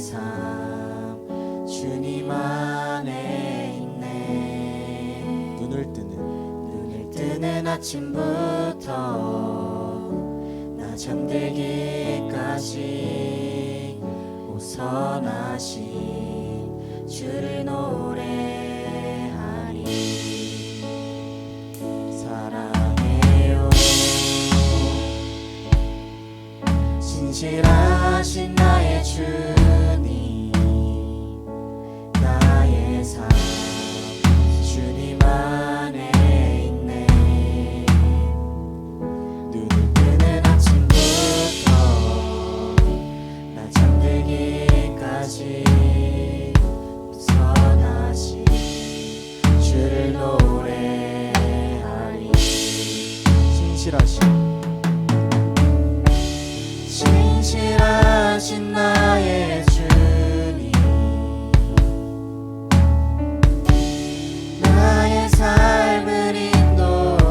삶 주님 안에 있네. 눈을 뜨는 아침부터 나 잠들기까지 오선하신 주를 노래하리. 사랑해요 진실하신 나의 주님, 나의 삶 주님 안에 있네. 눈을 뜨는 아침부터 나 잠들기까지 선하신 주를 노래하리. 진실하신 나의 주님, 나의 삶을 인도하셨네.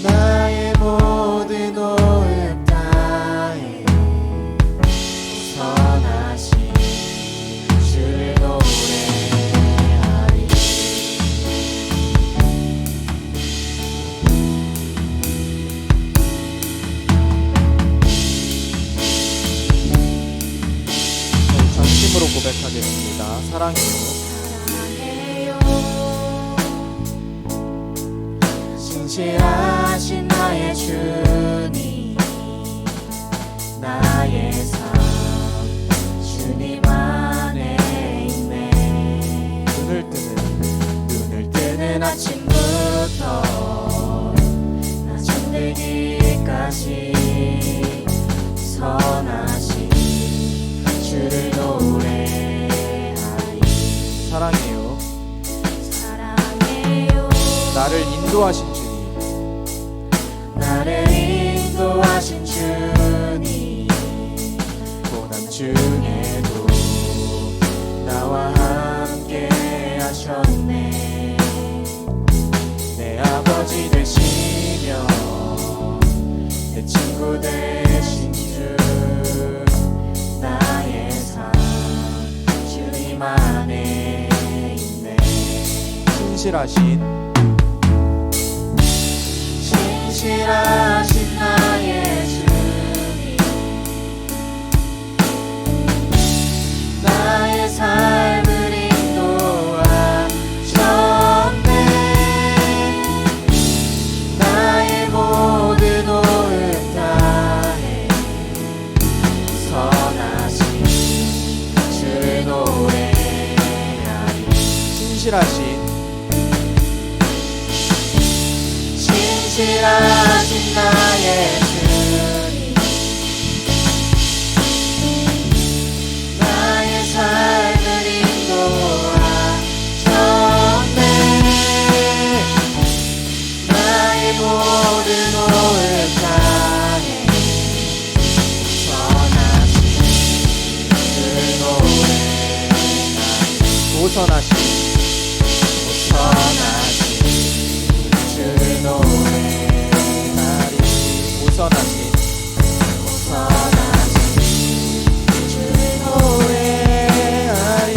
나의 모든 호흡 다해 선하신 주를 노래하리. 전심으로 고백하겠습니다. 사랑해요. 진실하신 나의 주님, 나의 삶 주님 안에 있네. 눈을 뜨는 아침부터 나 잠들기까지 선하신 주를 노래하리. 사랑해요. 나를 인도하신 주님, 고난 중에도 나와 함께 하셨네. 내 아버지 되시며 내 친구 되신 주, 나의 삶 주님 안에 있네. 진실하신 나의 주님, 나의 삶을 인도하셨네. 나의 모든 호흡 다해 선하신 주를 노래하리. 진실하신 나의 주님, 나의 삶을 인도하셨네. 나의 모든 호흡 다해 선하신 주를 노래하리. 오선하신 주를 노래하리. 오선하신 주를 노래하리.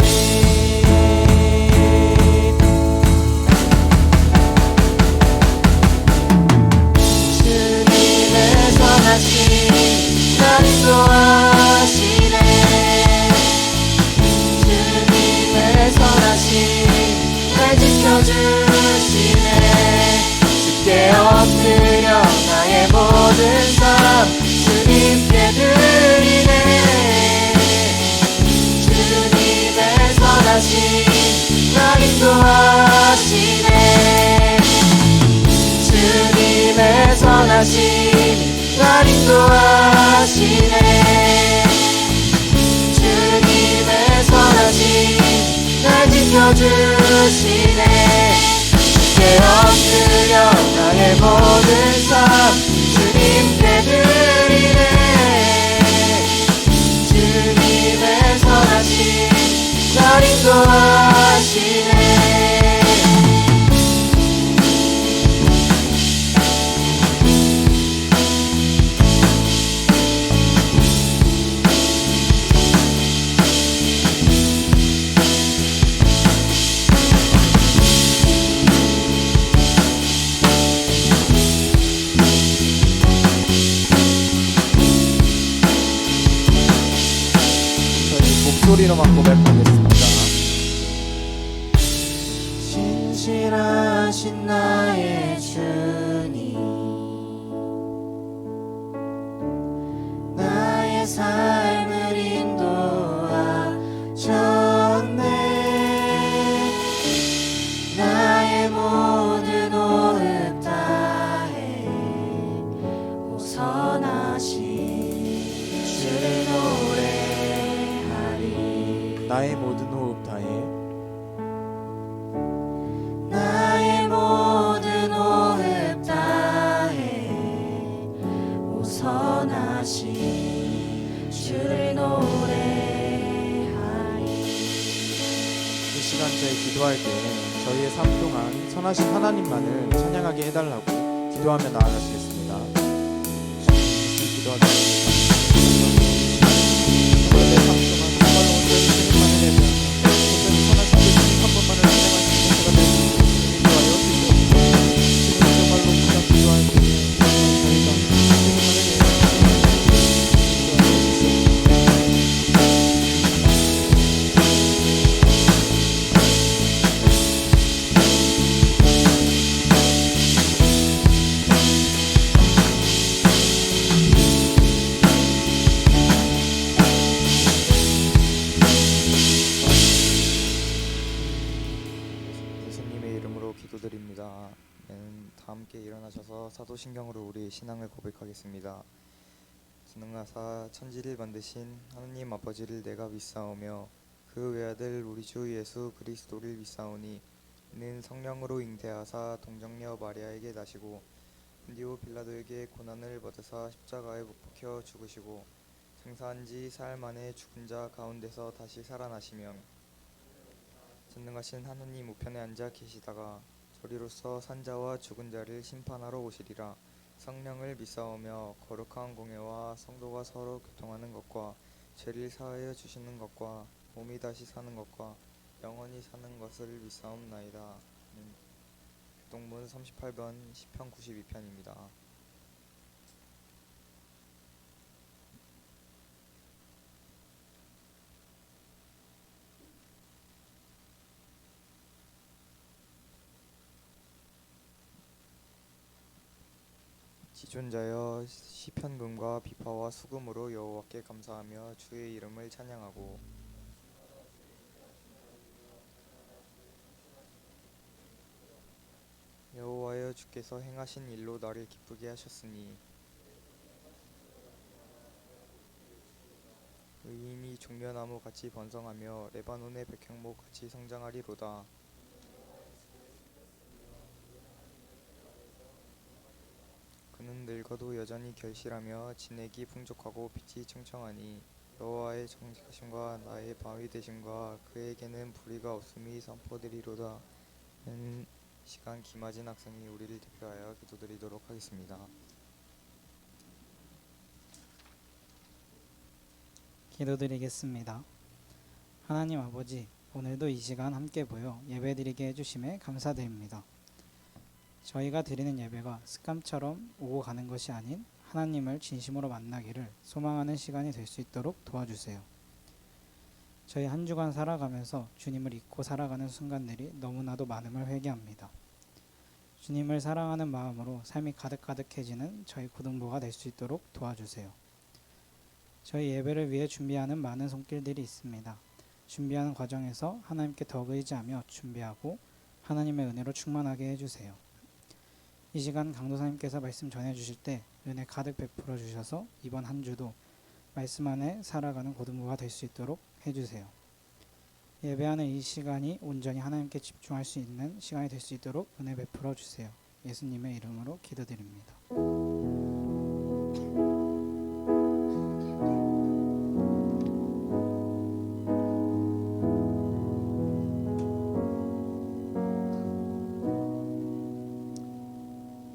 주님의 선하신 날 인도하시네. 주님의 선하신 날 지켜주시네. 주께 엎드려 나의 모든 삶 주님께 드리네. 주님의 선하신 날 인도하시네. 주님의 선하신 날 인도하시네. 주님의 선하신 날 지켜주시네. 주께 엎드려 나의 모든 삶 주님께 드리네. 주님의 선하신 날 인도하시네. 목소리로만 고백하겠습니다. 신실하신 나의 주님, 나의 삶을 인도하셨네. 나의 모든 호흡 다해 오선하신 주를 노래하리. 나의 모든 호흡 다해 나의 모든 호흡 다해 오선하신 주를 노래하리. 이 시간 저희 기도할 때 저희의 삶 동안 선하신 하나님만을 찬양하게 해달라고 기도하며 나아가시겠습니다. 기도하겠습니다. 저희의 삶 동안 정말로 온전히 주님만을 내며 온전히 선하신 그 주님 한 분만을 찬양하시는 제가 될 수 있도록 인도하여 주시옵소서. 지금 정말로 우리가 기도할 때 저희가 주님만을 내며 기도하여 주시옵소서. 예수님의 이름으로 기도드립니다. 다 함께 일어나셔서 사도신경으로 우리의 신앙을 고백하겠습니다. 전능하사 천지를 만드신 하느님 아버지를 내가 믿사오며 그 외아들 우리 주 예수 그리스도를 믿사오니 이는 성령으로 잉태하사 동정녀 마리아에게 나시고 본디오 빌라도에게 고난을 받으사 십자가에 못 박혀 죽으시고 장사한 지 사흘 만에 죽은 자 가운데서 다시 살아나시며 전능하신 하느님 우편에 앉아 계시다가 저리로서 산자와 죽은 자를 심판하러 오시리라. 성령을 믿사오며 거룩한 공예와 성도가 서로 교통하는 것과 죄를 사하여 주시는 것과 몸이 다시 사는 것과 영원히 사는 것을 믿사옵나이다. 교동문 38번 시편 92편입니다. 지존자여 시편금과 비파와 수금으로 여호와께 감사하며 주의 이름을 찬양하고 여호와여 주께서 행하신 일로 나를 기쁘게 하셨으니 의인이 종려나무 같이 번성하며 레바논의 백향목 같이 성장하리로다. 그는 늙어도 여전히 결실하며 진액이 풍족하고 빛이 청청하니 여호와의 정직하심과 나의 바위 되심과 그에게는 불의가 없음이 선포되리로다. 시간 김하진 학생이 우리를 대표하여 기도드리도록 하겠습니다. 기도드리겠습니다. 하나님 아버지, 오늘도 이 시간 함께 보여 예배드리게 해주심에 감사드립니다. 저희가 드리는 예배가 습관처럼 오고 가는 것이 아닌 하나님을 진심으로 만나기를 소망하는 시간이 될 수 있도록 도와주세요. 저희 한 주간 살아가면서 주님을 잊고 살아가는 순간들이 너무나도 많음을 회개합니다. 주님을 사랑하는 마음으로 삶이 가득가득해지는 저희 고등부가 될 수 있도록 도와주세요. 저희 예배를 위해 준비하는 많은 손길들이 있습니다. 준비하는 과정에서 하나님께 더 의지하며 준비하고 하나님의 은혜로 충만하게 해주세요. 이 시간 강도사님께서 말씀 전해주실 때 은혜 가득 베풀어 주셔서 이번 한 주도 말씀 안에 살아가는 고등부가 될 수 있도록 해주세요. 예배하는 이 시간이 온전히 하나님께 집중할 수 있는 시간이 될 수 있도록 은혜 베풀어 주세요. 예수님의 이름으로 기도드립니다.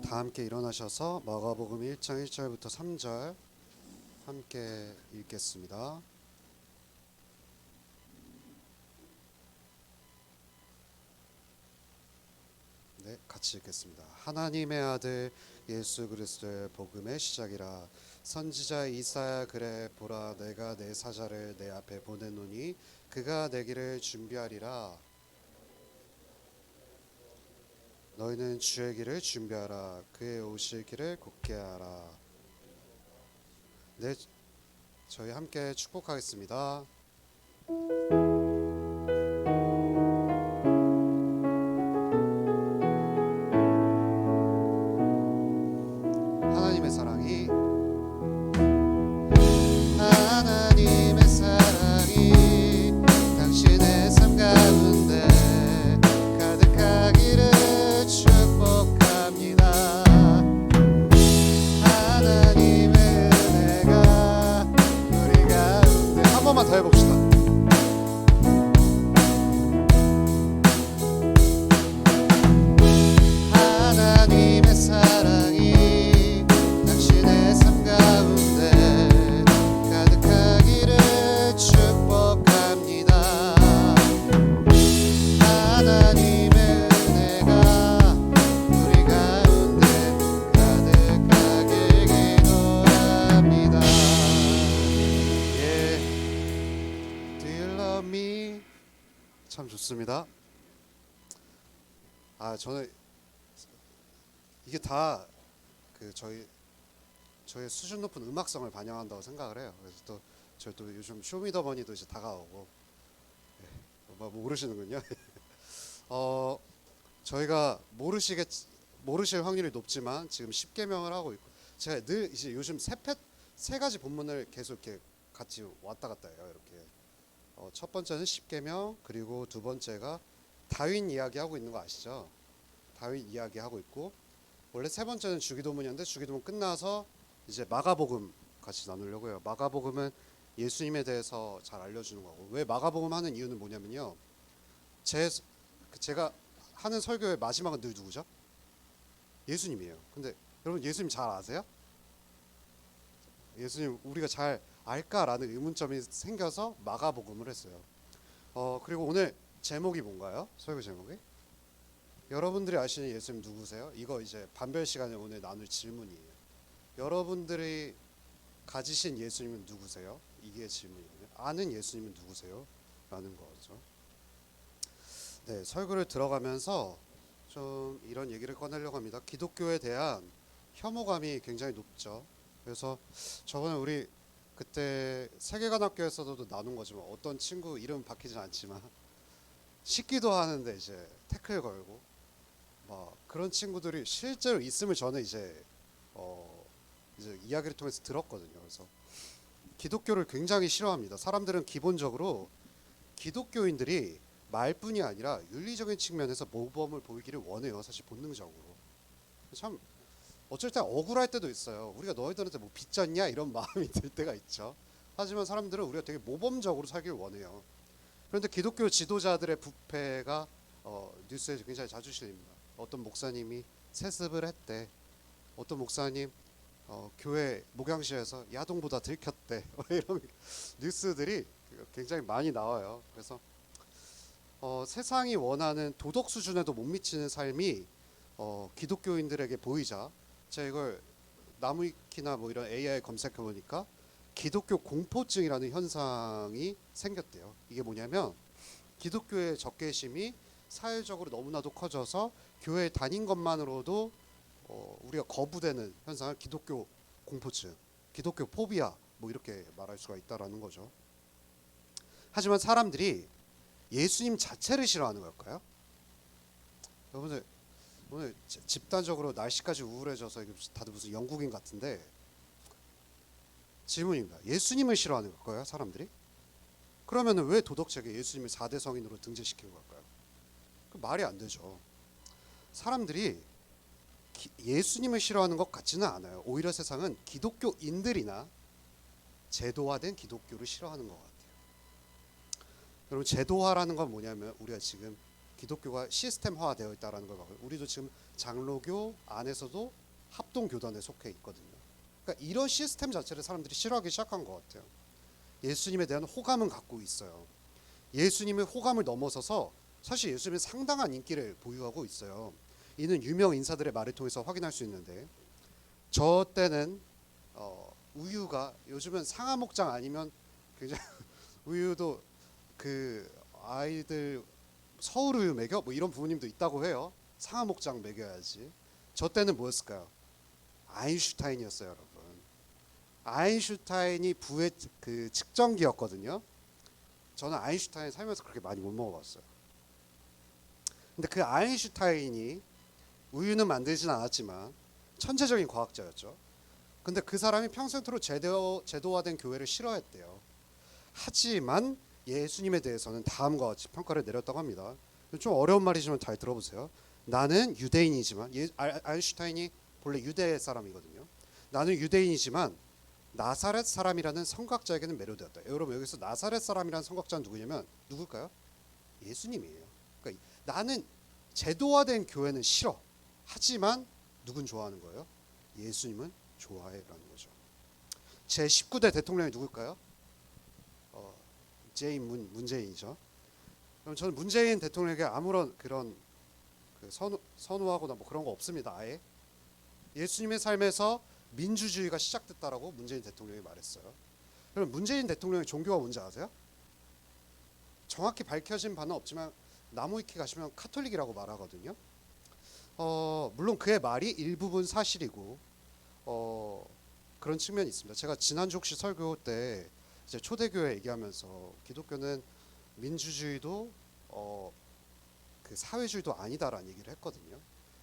다 함께 일어나셔서 마가복음 1장 1절부터 3절 함께 읽겠습니다. 네, 같이 읽겠습니다. 하나님의 아들 예수 그리스도의 복음의 시작이라. 선지자 이사야 그래 보라 내가 내 사자를 내 앞에 보내노니 그가 내 길을 준비하리라. 너희는 주의 길을 준비하라. 그의 오실 길을 곧게 하라. 네, 저희 함께 축복하겠습니다. 하나님의 사랑이 하나님의 사랑이 당신의 삶 가운데 가득하기를 축복합니다. 하나님의 은혜가 우리 가운데 한 번만 더 해봅시다. 하나님의 사랑이 당신의 삶 가운데 가득하기를 축복합니다. 하나님의 은혜가 우리 가운데 가득하길 기도합니다. 예, Do you love me? 참 좋습니다. 저는 이게 다 그 저의 수준 높은 음악성을 반영한다고 생각을 해요. 그래서 또 저희 또 요즘 쇼미더머니도 이제 다가오고 모르시는군요. 저희가 모르실 확률이 높지만 지금 10계명을 하고 있고 제가 늘 이제 요즘 세 가지 본문을 계속 이렇게 같이 왔다 갔다 해요. 이렇게 첫 번째는 10계명 그리고 두 번째가 다윈 이야기 하고 있는 거 아시죠? 다윈 이야기 하고 있고 원래 세 번째는 주기도문이었는데 주기도문 끝나서 이제 마가복음 같이 나누려고 해요. 마가복음은 예수님에 대해서 잘 알려주는 거고 왜 마가복음 하는 이유는 뭐냐면요. 제가 하는 설교의 마지막은 늘 누구죠? 예수님이에요. 근데 여러분 예수님 잘 아세요? 예수님 우리가 잘 알까라는 의문점이 생겨서 마가복음을 했어요. 그리고 오늘 제목이 뭔가요? 설교 제목이? 여러분들이 아시는 예수님 누구세요? 이거 이제 반별 시간에 오늘 나눌 질문이에요. 여러분들이 가지신 예수님은 누구세요? 이게 질문이거든요. 아는 예수님은 누구세요? 라는 거죠. 네, 설교를 들어가면서 좀 이런 얘기를 꺼내려고 합니다. 기독교에 대한 혐오감이 굉장히 높죠. 그래서 저번에 우리 그때 세계관학교에서도 나눈 거지만 어떤 친구 이름 밝히진 않지만 식기도 하는데 이제 태클 걸고 그런 친구들이 실제로 있음을 저는 이제 이야기를 통해서 들었거든요. 그래서 기독교를 굉장히 싫어합니다. 사람들은 기본적으로 기독교인들이 말뿐이 아니라 윤리적인 측면에서 모범을 보이기를 원해요. 사실 본능적으로. 참 어쩔 때 억울할 때도 있어요. 우리가 너희들한테 뭐 빚졌냐 이런 마음이 들 때가 있죠. 하지만 사람들은 우리가 되게 모범적으로 살길 원해요. 그런데 기독교 지도자들의 부패가 뉴스에 굉장히 자주 실립니다. 어떤 목사님이 세습을 했대. 어떤 목사님 교회 목양실에서 야동보다 들켰대. 이런 뉴스들이 굉장히 많이 나와요. 그래서 세상이 원하는 도덕 수준에도 못 미치는 삶이 기독교인들에게 보이자 제가 이걸 나무위키나 뭐 이런 AI 검색해 보니까 기독교 공포증이라는 현상이 생겼대요. 이게 뭐냐면 기독교의 적개심이 사회적으로 너무나도 커져서 교회에 다닌 것만으로도 우리가 거부되는 현상을 기독교 공포증, 기독교 포비아 뭐 이렇게 말할 수가 있다라는 거죠. 하지만 사람들이 예수님 자체를 싫어하는 걸까요? 여러분들 오늘 집단적으로 날씨까지 우울해져서 다들 무슨 영국인 같은데 질문입니다. 예수님을 싫어하는 걸까요? 사람들이? 그러면 왜 도덕책에 예수님을 4대 성인으로 등재시킨 걸까요? 그 말이 안 되죠. 사람들이 예수님을 싫어하는 것 같지는 않아요. 오히려 세상은 기독교인들이나 제도화된 기독교를 싫어하는 것 같아요. 여러분 제도화라는 건 뭐냐면 우리가 지금 기독교가 시스템화되어 있다는 걸 봐요. 우리도 지금 장로교 안에서도 합동교단에 속해 있거든요. 그러니까 이런 시스템 자체를 사람들이 싫어하기 시작한 것 같아요. 예수님에 대한 호감은 갖고 있어요. 예수님의 호감을 넘어서서 사실 예수님은 상당한 인기를 보유하고 있어요. 이는 유명 인사들의 말을 통해서 확인할 수 있는데 저 때는 우유가 요즘은 상하 목장 아니면 굉장히 우유도 그 아이들 서울 우유 먹여 뭐 이런 부모님도 있다고 해요. 상하 목장 먹여야지. 저 때는 뭐였을까요? 아인슈타인이었어요, 여러분. 아인슈타인이 부의 그 측정기였거든요. 저는 아인슈타인 살면서 그렇게 많이 못 먹어봤어요. 근데 그 아인슈타인이 우유는 만들진 않았지만 천재적인 과학자였죠. 근데 그 사람이 평생토록 제도화된 교회를 싫어했대요. 하지만 예수님에 대해서는 다음과 같이 평가를 내렸다고 합니다. 좀 어려운 말이지만 잘 들어보세요. 나는 유대인이지만 아인슈타인이 본래 유대 사람이거든요. 나는 유대인이지만 나사렛 사람이라는 성각자에게는 매료되었다. 여러분 여기서 나사렛 사람이라는 성각자는 누구냐면 누굴까요? 예수님이에요. 그러니까 나는 제도화된 교회는 싫어. 하지만 누군 좋아하는 거예요? 예수님은 좋아해라는 거죠. 제 19대 대통령이 누굴까요? 문재인이죠. 그럼 저는 문재인 대통령에게 아무런 그런 그 선호하거나 뭐 그런 거 없습니다. 아예 예수님의 삶에서 민주주의가 시작됐다라고 문재인 대통령이 말했어요. 그럼 문재인 대통령의 종교가 뭔지 아세요? 정확히 밝혀진 바는 없지만 나무위키 가시면 카톨릭이라고 말하거든요. 물론 그의 말이 일부분 사실이고 그런 측면이 있습니다. 제가 지난주 혹시 설교 때 이제 초대교회 얘기하면서 기독교는 민주주의도 그 사회주의도 아니다라는 얘기를 했거든요.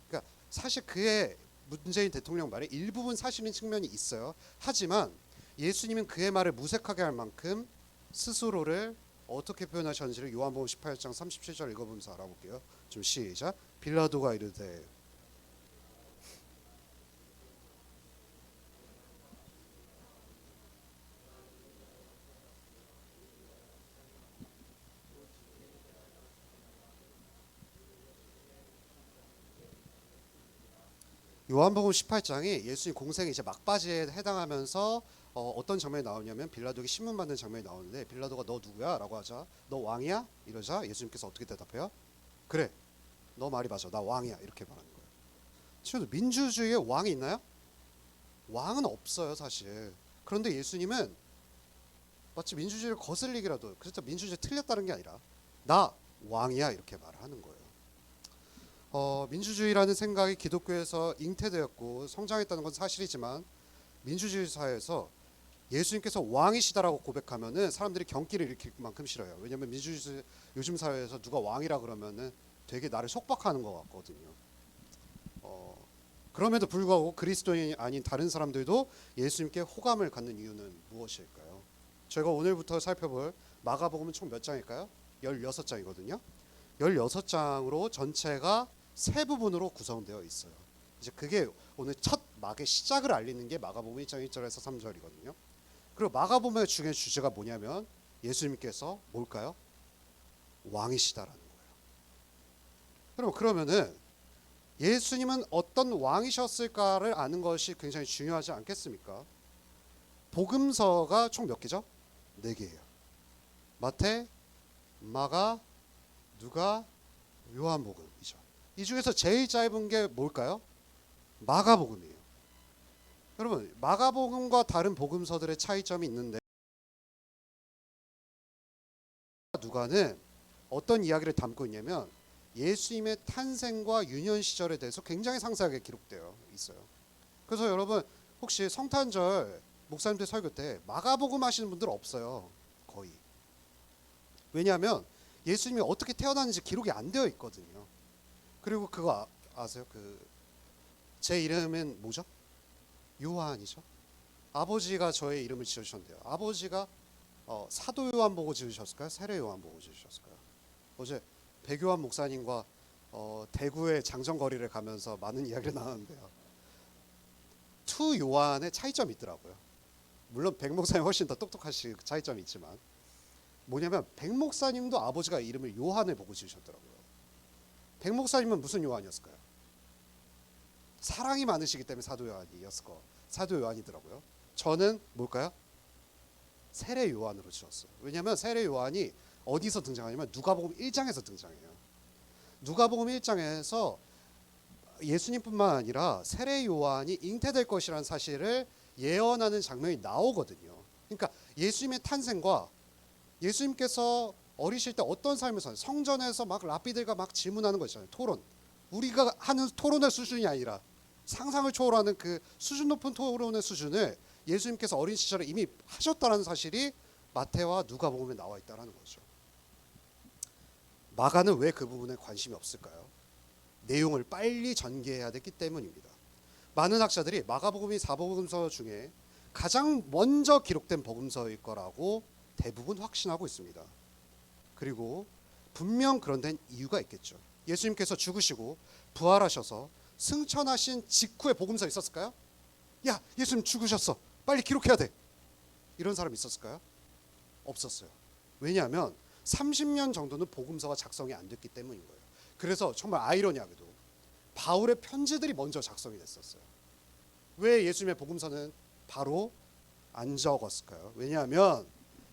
그러니까 사실 그의 문재인 대통령 말에 일부분 사실인 측면이 있어요. 하지만 예수님은 그의 말을 무색하게 할 만큼 스스로를 어떻게 표현하셨는지를 요한복음 18장 37절 읽어보면서 알아볼게요. 좀 시작. 빌라도가 이르되 요한복음 18장이 예수님 공생이 이제 막바지에 해당하면서 어떤 장면이 나오냐면 빌라도에게 신문 받는 장면이 나오는데 빌라도가 너 누구야? 라고 하자 너 왕이야? 이러자 예수님께서 어떻게 대답해요? 그래 너 말이 맞아 나 왕이야 이렇게 말하는 거예요. 지금 민주주의에 왕이 있나요? 왕은 없어요 사실. 그런데 예수님은 마치 민주주의를 거슬리기라도 그래서 민주주의 틀렸다는 게 아니라 나 왕이야 이렇게 말을 하는 거예요. 민주주의라는 생각이 기독교에서 잉태되었고 성장했다는 건 사실이지만 민주주의 사회에서 예수님께서 왕이시다라고 고백하면은 사람들이 경기를 일으킬 만큼 싫어요. 왜냐하면 민주주의 요즘 사회에서 누가 왕이라 그러면은 되게 나를 속박하는 것 같거든요. 그럼에도 불구하고 그리스도인이 아닌 다른 사람들도 예수님께 호감을 갖는 이유는 무엇일까요? 저희가 오늘부터 살펴볼 마가복음은 총 몇 장일까요? 16장이거든요. 16장으로 전체가 세 부분으로 구성되어 있어요. 이제 그게 오늘 첫 막의 시작을 알리는 게 마가복음 1장 1절에서 3절이거든요. 그리고 마가복음의 중요한 주제가 뭐냐면 예수님께서 뭘까요? 왕이시다라는 거예요. 그러면은 예수님은 어떤 왕이셨을까를 아는 것이 굉장히 중요하지 않겠습니까? 복음서가 총 몇 개죠? 4개예요. 마태, 마가, 누가, 요한복음이죠. 이 중에서 제일 짧은 게 뭘까요? 마가복음이에요. 여러분 마가복음과 다른 복음서들의 차이점이 있는데 누가는 어떤 이야기를 담고 있냐면 예수님의 탄생과 유년 시절에 대해서 굉장히 상세하게 기록되어 있어요. 그래서 여러분 혹시 성탄절 목사님들 설교 때 마가복음 하시는 분들 없어요. 거의. 왜냐하면 예수님이 어떻게 태어났는지 기록이 안 되어 있거든요. 그리고 그거 아세요? 제 이름은 뭐죠? 요한이죠. 아버지가 저의 이름을 지어주셨는데요. 아버지가 사도 요한 보고 지으셨을까요? 세례 요한 보고 지으셨을까요? 어제 백요한 목사님과 대구의 장정거리를 가면서 많은 이야기를 나눴는데요. 투 요한의 차이점이 있더라고요. 물론 백 목사님 훨씬 더 똑똑하신 차이점이 있지만 뭐냐면 백 목사님도 아버지가 이름을 요한을 보고 지으셨더라고요. 백 목사님은 무슨 요한이었을까요? 사랑이 많으시기 때문에 사도 요한이었을 거. 사도 요한이더라고요. 저는 뭘까요? 세례 요한으로 지었어요. 왜냐하면 세례 요한이 어디서 등장하냐면 누가복음 1장에서 등장해요. 누가복음 1장에서 예수님뿐만 아니라 세례 요한이 잉태될 것이라는 사실을 예언하는 장면이 나오거든요. 그러니까 예수님의 탄생과 예수님께서 어리실 때 어떤 삶을 사는, 성전에서 막 랍비들과 막 질문하는 거 있잖아요. 토론. 우리가 하는 토론의 수준이 아니라 상상을 초월하는 그 수준 높은 토론의 수준을 예수님께서 어린 시절에 이미 하셨다는 사실이 마태와 누가복음에 나와 있다는 거죠. 마가는 왜 그 부분에 관심이 없을까요? 내용을 빨리 전개해야 됐기 때문입니다. 많은 학자들이 마가복음이 사복음서 중에 가장 먼저 기록된 복음서일 거라고 대부분 확신하고 있습니다. 그리고 분명 그런 데는 이유가 있겠죠. 예수님께서 죽으시고 부활하셔서 승천하신 직후에 복음서 있었을까요? 야, 예수님 죽으셨어, 빨리 기록해야 돼, 이런 사람 있었을까요? 없었어요. 왜냐하면 30년 정도는 복음서가 작성이 안 됐기 때문인 거예요. 그래서 정말 아이러니하게도 바울의 편지들이 먼저 작성이 됐었어요. 왜 예수님의 복음서는 바로 안 적었을까요? 왜냐하면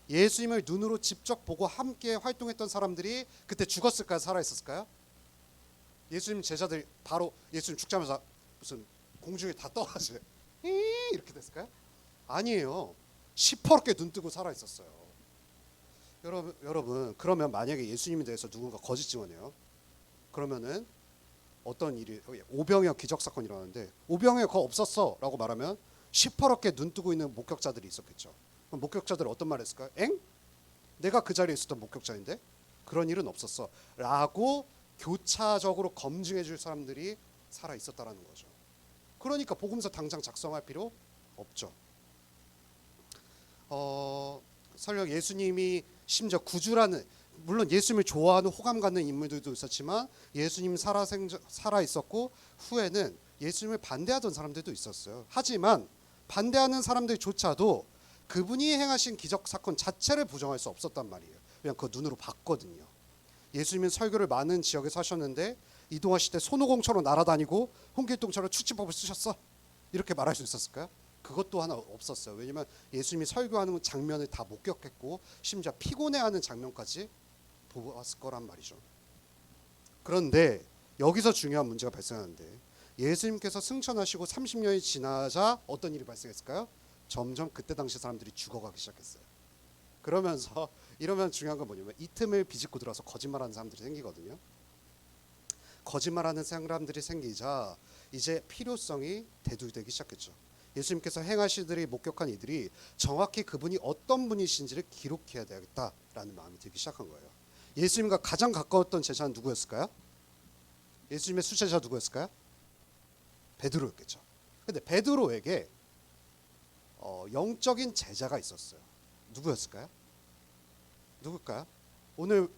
예수님을 눈으로 직접 보고 함께 활동했던 사람들이 그때 죽었을까요? 살아있었을까요? 예수님 제자들이 바로 예수님 죽자마자 무슨 공중에 다 떠가지고 이렇게 됐을까요? 아니에요. 시퍼렇게 눈 뜨고 살아있었어요. 여러분 그러면 만약에 예수님에 대해서 누군가 거짓 증언해요. 그러면은 어떤 일이, 오병이어 기적 사건이 일어나는데 오병이어 거 없었어 라고 말하면 시퍼렇게 눈 뜨고 있는 목격자들이 있었겠죠. 그럼 목격자들은 어떤 말 했을까요? 엥? 내가 그 자리에 있었던 목격자인데 그런 일은 없었어 라고 교차적으로 검증해 줄 사람들이 살아 있었다라는 거죠. 그러니까 복음서 당장 작성할 필요 없죠. 설령 예수님이 심지어 구주라는, 물론 예수님을 좋아하는 호감 갖는 인물들도 있었지만 예수님 살아 있었고 후에는 예수님을 반대하던 사람들도 있었어요. 하지만 반대하는 사람들조차도 그분이 행하신 기적 사건 자체를 부정할 수 없었단 말이에요. 그냥 그 눈으로 봤거든요. 예수님은 설교를 많은 지역에서 하셨는데 이동하실 때 손오공처럼 날아다니고 홍길동처럼 축지법을 쓰셨어, 이렇게 말할 수 있었을까요? 그것도 하나 없었어요. 왜냐하면 예수님이 설교하는 장면을 다 목격했고 심지어 피곤해하는 장면까지 보았을 거란 말이죠. 그런데 여기서 중요한 문제가 발생하는데 예수님께서 승천하시고 30년이 지나자 어떤 일이 발생했을까요? 점점 그때 당시 사람들이 죽어가기 시작했어요. 그러면서 이러면 중요한 건 뭐냐면 이 틈을 비집고 들어서 거짓말하는 사람들이 생기거든요. 거짓말하는 사람들이 생기자 이제 필요성이 대두되기 시작했죠. 예수님께서 행하시들이 목격한 이들이 정확히 그분이 어떤 분이신지를 기록해야 되겠다라는 마음이 들기 시작한 거예요. 예수님과 가장 가까웠던 제자는 누구였을까요? 예수님의 수제자 누구였을까요? 베드로였겠죠. 근데 베드로에게 영적인 제자가 있었어요. 누구였을까요? 누굴까요? 오늘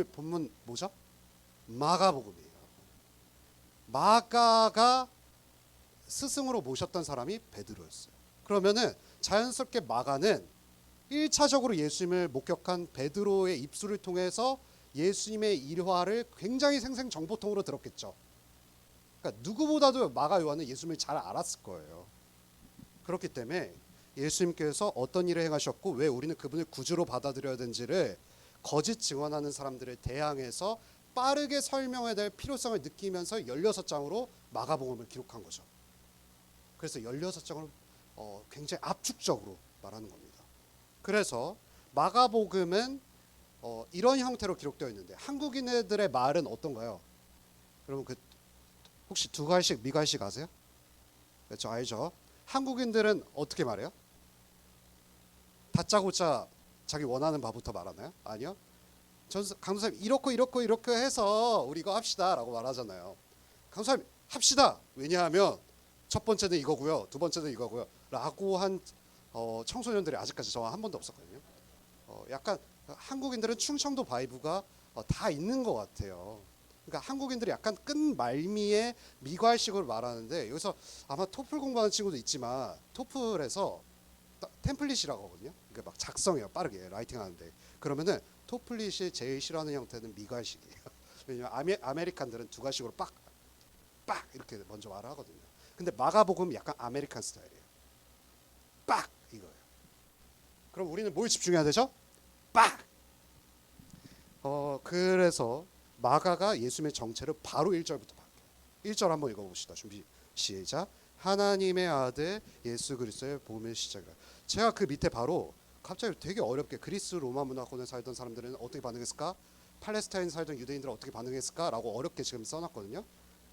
본문 뭐죠? 마가복음이에요. 마가가 스승으로 모셨던 사람이 베드로였어요. 그러면은 자연스럽게 마가는 1차적으로 예수님을 목격한 베드로의 입술을 통해서 예수님의 일화를 굉장히 생생정보통으로 들었겠죠. 그러니까 누구보다도 마가 요한은 예수님을 잘 알았을 거예요. 그렇기 때문에 예수님께서 어떤 일을 행하셨고 왜 우리는 그분을 구주로 받아들여야 되는지를 거짓 증언하는 사람들을 대항해서 빠르게 설명해야 될 필요성을 느끼면서 16장으로 마가복음을 기록한 거죠. 그래서 16장을 굉장히 압축적으로 말하는 겁니다. 그래서 마가복음은 이런 형태로 기록되어 있는데 한국인들의 말은 어떤가요? 여러분 혹시 두갈식 미갈식 아세요? 그렇죠, 알죠? 한국인들은 어떻게 말해요? 다짜고짜 자기 원하는 바부터 말하나요? 아니요. 강도사님 이렇게 해서 우리 이거 합시다 라고 말하잖아요. 강도사님 합시다. 왜냐하면 첫 번째는 이거고요, 두 번째는 이거고요 라고 한 청소년들이 아직까지 저와 한 번도 없었거든요. 약간 한국인들은 충청도 바이브가 다 있는 것 같아요. 그러니까 한국인들이 약간 끝말미에 미괄식으로 말하는데 여기서 아마 토플 공부하는 친구도 있지만 토플에서 템플릿이라고 하거든요. 그러니까 막 작성해요, 빠르게 라이팅하는데. 그러면은 토플릿이 제일 싫어하는 형태는 미괄식이에요. 왜냐면 아메리칸들은 두 가식으로 빡 이렇게 먼저 말을 하거든요. 근데 마가복음은 약간 아메리칸 스타일이에요. 빡 이거예요. 그럼 우리는 뭘 집중해야 되죠? 빡. 그래서 마가가 예수님의 정체를 바로 1절부터 바뀌어요. 1절 한번 읽어봅시다. 준비 시작. 하나님의 아들 예수 그리스도의 복음의 시작이라. 제가 그 밑에 바로 갑자기 되게 어렵게 그리스 로마 문화권에 살던 사람들은 어떻게 반응했을까? 팔레스타인 살던 유대인들은 어떻게 반응했을까라고 어렵게 지금 써놨거든요.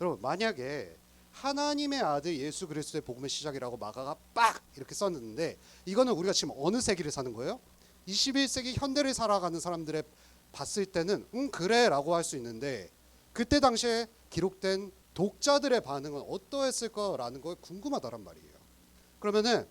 여러분 만약에 하나님의 아들 예수 그리스도의 복음의 시작이라고 마가가 빡 이렇게 썼는데 이거는 우리가 지금 어느 세기를 사는 거예요? 21세기 현대를 살아가는 사람들의 봤을 때는 그래라고 할 수 있는데 그때 당시에 기록된 독자들의 반응은 어떠했을 거라는 거 궁금하다란 말이에요. 그러면은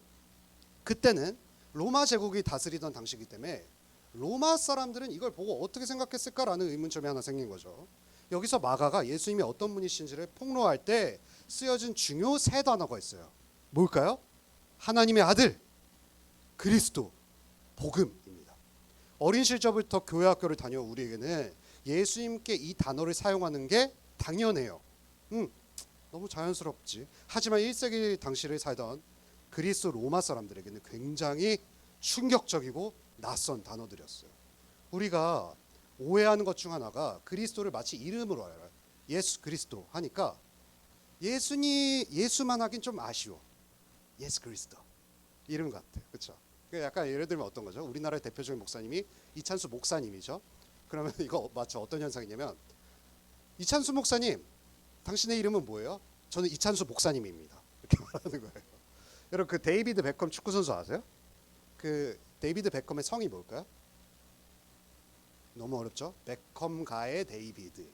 그때는 로마 제국이 다스리던 당시이기 때문에 로마 사람들은 이걸 보고 어떻게 생각했을까라는 의문점이 하나 생긴 거죠. 여기서 마가가 예수님이 어떤 분이신지를 폭로할 때 쓰여진 중요 세 단어가 있어요. 뭘까요? 하나님의 아들, 그리스도, 복음입니다. 어린 시절부터 교회 학교를 다녀온 우리에게는 예수님께 이 단어를 사용하는 게 당연해요. 너무 자연스럽지. 하지만 1세기 당시를 살던 그리스 로마 사람들에게는 굉장히 충격적이고 낯선 단어들이었어요. 우리가 오해하는 것 중 하나가 그리스도를 마치 이름으로 알아요. 예수 그리스도 하니까 예수만 하긴 좀 아쉬워. 예수 그리스도 이름 같아. 그렇죠? 약간 예를 들면 어떤 거죠? 우리나라의 대표적인 목사님이 이찬수 목사님이죠. 그러면 이거 마치 어떤 현상이냐면 이찬수 목사님 당신의 이름은 뭐예요? 저는 이찬수 목사님입니다. 이렇게 말하는 거예요. 여러분 그 데이비드 베컴 축구 선수 아세요? 그 데이비드 베컴의 성이 뭘까요? 너무 어렵죠? 베컴가의 데이비드예요.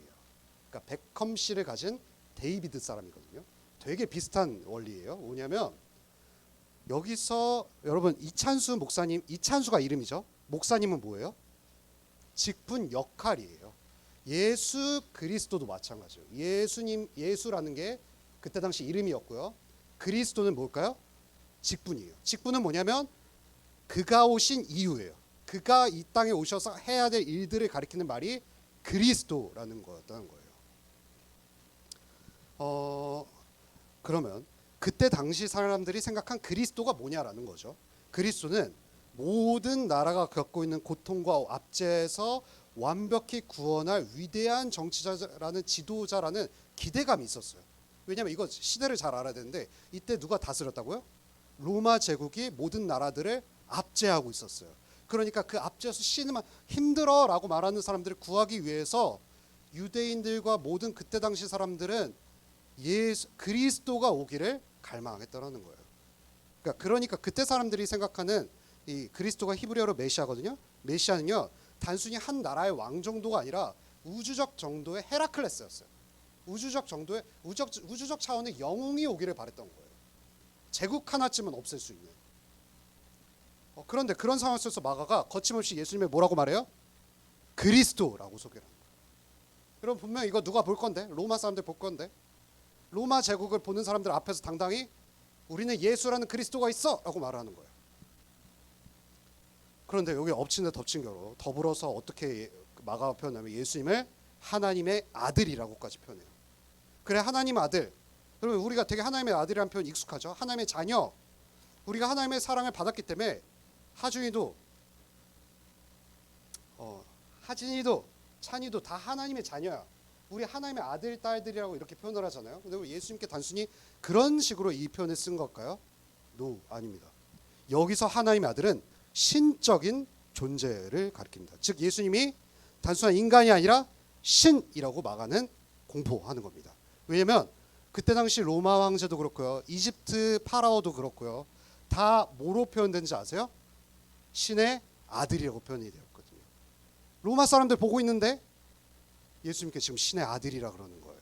그러니까 베컴 씨를 가진 데이비드 사람이거든요. 되게 비슷한 원리예요. 뭐냐면 여기서 여러분 이찬수 목사님, 이찬수가 이름이죠. 목사님은 뭐예요? 직분 역할이에요. 예수 그리스도도 마찬가지예요. 예수님, 예수라는 게 그때 당시 이름이었고요. 그리스도는 뭘까요? 직분이에요. 직분은 뭐냐면 그가 오신 이유예요. 그가 이 땅에 오셔서 해야 될 일들을 가리키는 말이 그리스도라는 거였다는 거예요. 그러면 그때 당시 사람들이 생각한 그리스도가 뭐냐라는 거죠. 그리스도는 모든 나라가 겪고 있는 고통과 압제에서 완벽히 구원할 위대한 정치자라는 지도자라는 기대감이 있었어요. 왜냐하면 이거 시대를 잘 알아야 되는데 이때 누가 다스렸다고요? 로마 제국이 모든 나라들을 압제하고 있었어요. 그러니까 그 압제에서 신으면 힘들어라고 말하는 사람들을 구하기 위해서 유대인들과 모든 그때 당시 사람들은 예수 그리스도가 오기를 갈망했다라는 거예요. 그러니까 그때 사람들이 생각하는 이 그리스도가 히브리어로 메시아거든요. 메시아는요 단순히 한 나라의 왕 정도가 아니라 우주적 정도의 헤라클레스였어요. 우주적 정도의 우주적 차원의 영웅이 오기를 바랬던 거예요. 제국 하나쯤은 없앨 수 있는. 그런데 그런 상황 속에서 마가가 거침없이 예수님을 뭐라고 말해요? 그리스도라고 소개를 합니다. 여러분 분명 이거 누가 볼 건데? 로마 사람들 볼 건데? 로마 제국을 보는 사람들 앞에서 당당히 우리는 예수라는 그리스도가 있어 라고 말하는 거예요. 그런데 여기 엎친 데 덮친 겨로 더불어서 어떻게 마가가 표현하면 예수님을 하나님의 아들이라고까지 표현해요. 그래 하나님의 아들. 여러분 우리가 되게 하나님의 아들이라는 표현 익숙하죠. 하나님의 자녀. 우리가 하나님의 사랑을 받았기 때문에 하준이도 하진이도 찬이도 다 하나님의 자녀야. 우리 하나님의 아들 딸들이라고 이렇게 표현을 하잖아요. 근데 예수님께 단순히 그런 식으로 이 표현을 쓴 걸까요? No, 아닙니다. 여기서 하나님의 아들은 신적인 존재를 가리킵니다. 즉 예수님이 단순한 인간이 아니라 신이라고 마가는 공포하는 겁니다. 왜냐하면 그때 당시 로마 황제도 그렇고요, 이집트 파라오도 그렇고요, 다 뭐로 표현된지 아세요? 신의 아들이라고 표현이 되었거든요. 로마 사람들 보고 있는데 예수님께 지금 신의 아들이라 그러는 거예요.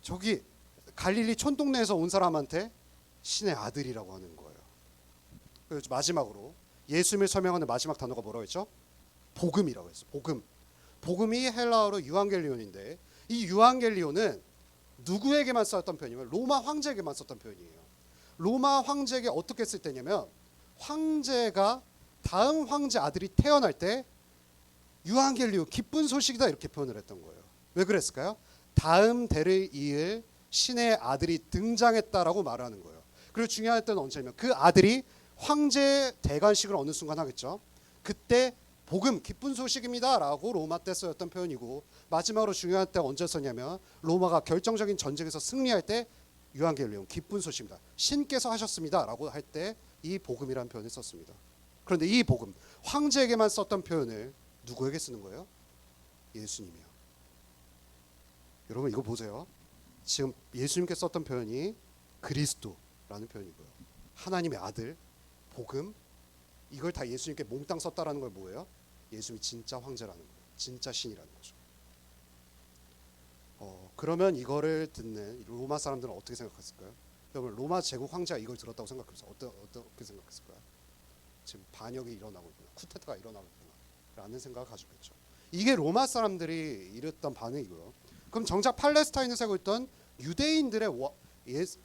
저기 갈릴리 촌동네에서 온 사람한테 신의 아들이라고 하는 거예요. 그래서 마지막으로 예수님을 설명하는 마지막 단어가 뭐라고 했죠? 복음이라고 했어요. 복음. 복음이 헬라어로 유앙겔리온인데 이 유앙겔리온은 누구에게만 썼던 표현이냐면 로마 황제에게만 썼던 표현이에요. 로마 황제에게 어떻게 쓸 때냐면 황제가 다음 황제 아들이 태어날 때 유앙겔리온 기쁜 소식이다 이렇게 표현을 했던 거예요. 왜 그랬을까요? 다음 대를 이을 신의 아들이 등장했다라고 말하는 거예요. 그리고 중요한 때는 언제냐면 그 아들이 황제 대관식을 어느 순간 하겠죠. 그때 복음 기쁜 소식입니다라고 로마 때 쓰였던 표현이고 마지막으로 중요한 때 언제 썼냐면 로마가 결정적인 전쟁에서 승리할 때 유한겔리온 기쁜 소식입니다. 신께서 하셨습니다라고 할 때 이 복음이라는 표현을 썼습니다. 그런데 이 복음 황제에게만 썼던 표현을 누구에게 쓰는 거예요? 예수님이요. 여러분 이거 보세요. 지금 예수님께 썼던 표현이 그리스도라는 표현이고요. 하나님의 아들, 복음, 이걸 다 예수님께 몽땅 썼다라는 걸 뭐예요? 예수님이 진짜 황제라는 거예요. 진짜 신이라는 거죠. 그러면 이거를 듣는 로마 사람들은 어떻게 생각했을까요? 여러분 로마 제국 황제가 이걸 들었다고 생각해서 어떻게 생각했을까요? 지금 반역이 일어나고 있구나, 쿠데타가 일어나고 있구나 라는 생각을 가졌겠죠. 이게 로마 사람들이 이랬던 반응이고요. 그럼 정작 팔레스타인에 살고 있던 유대인들의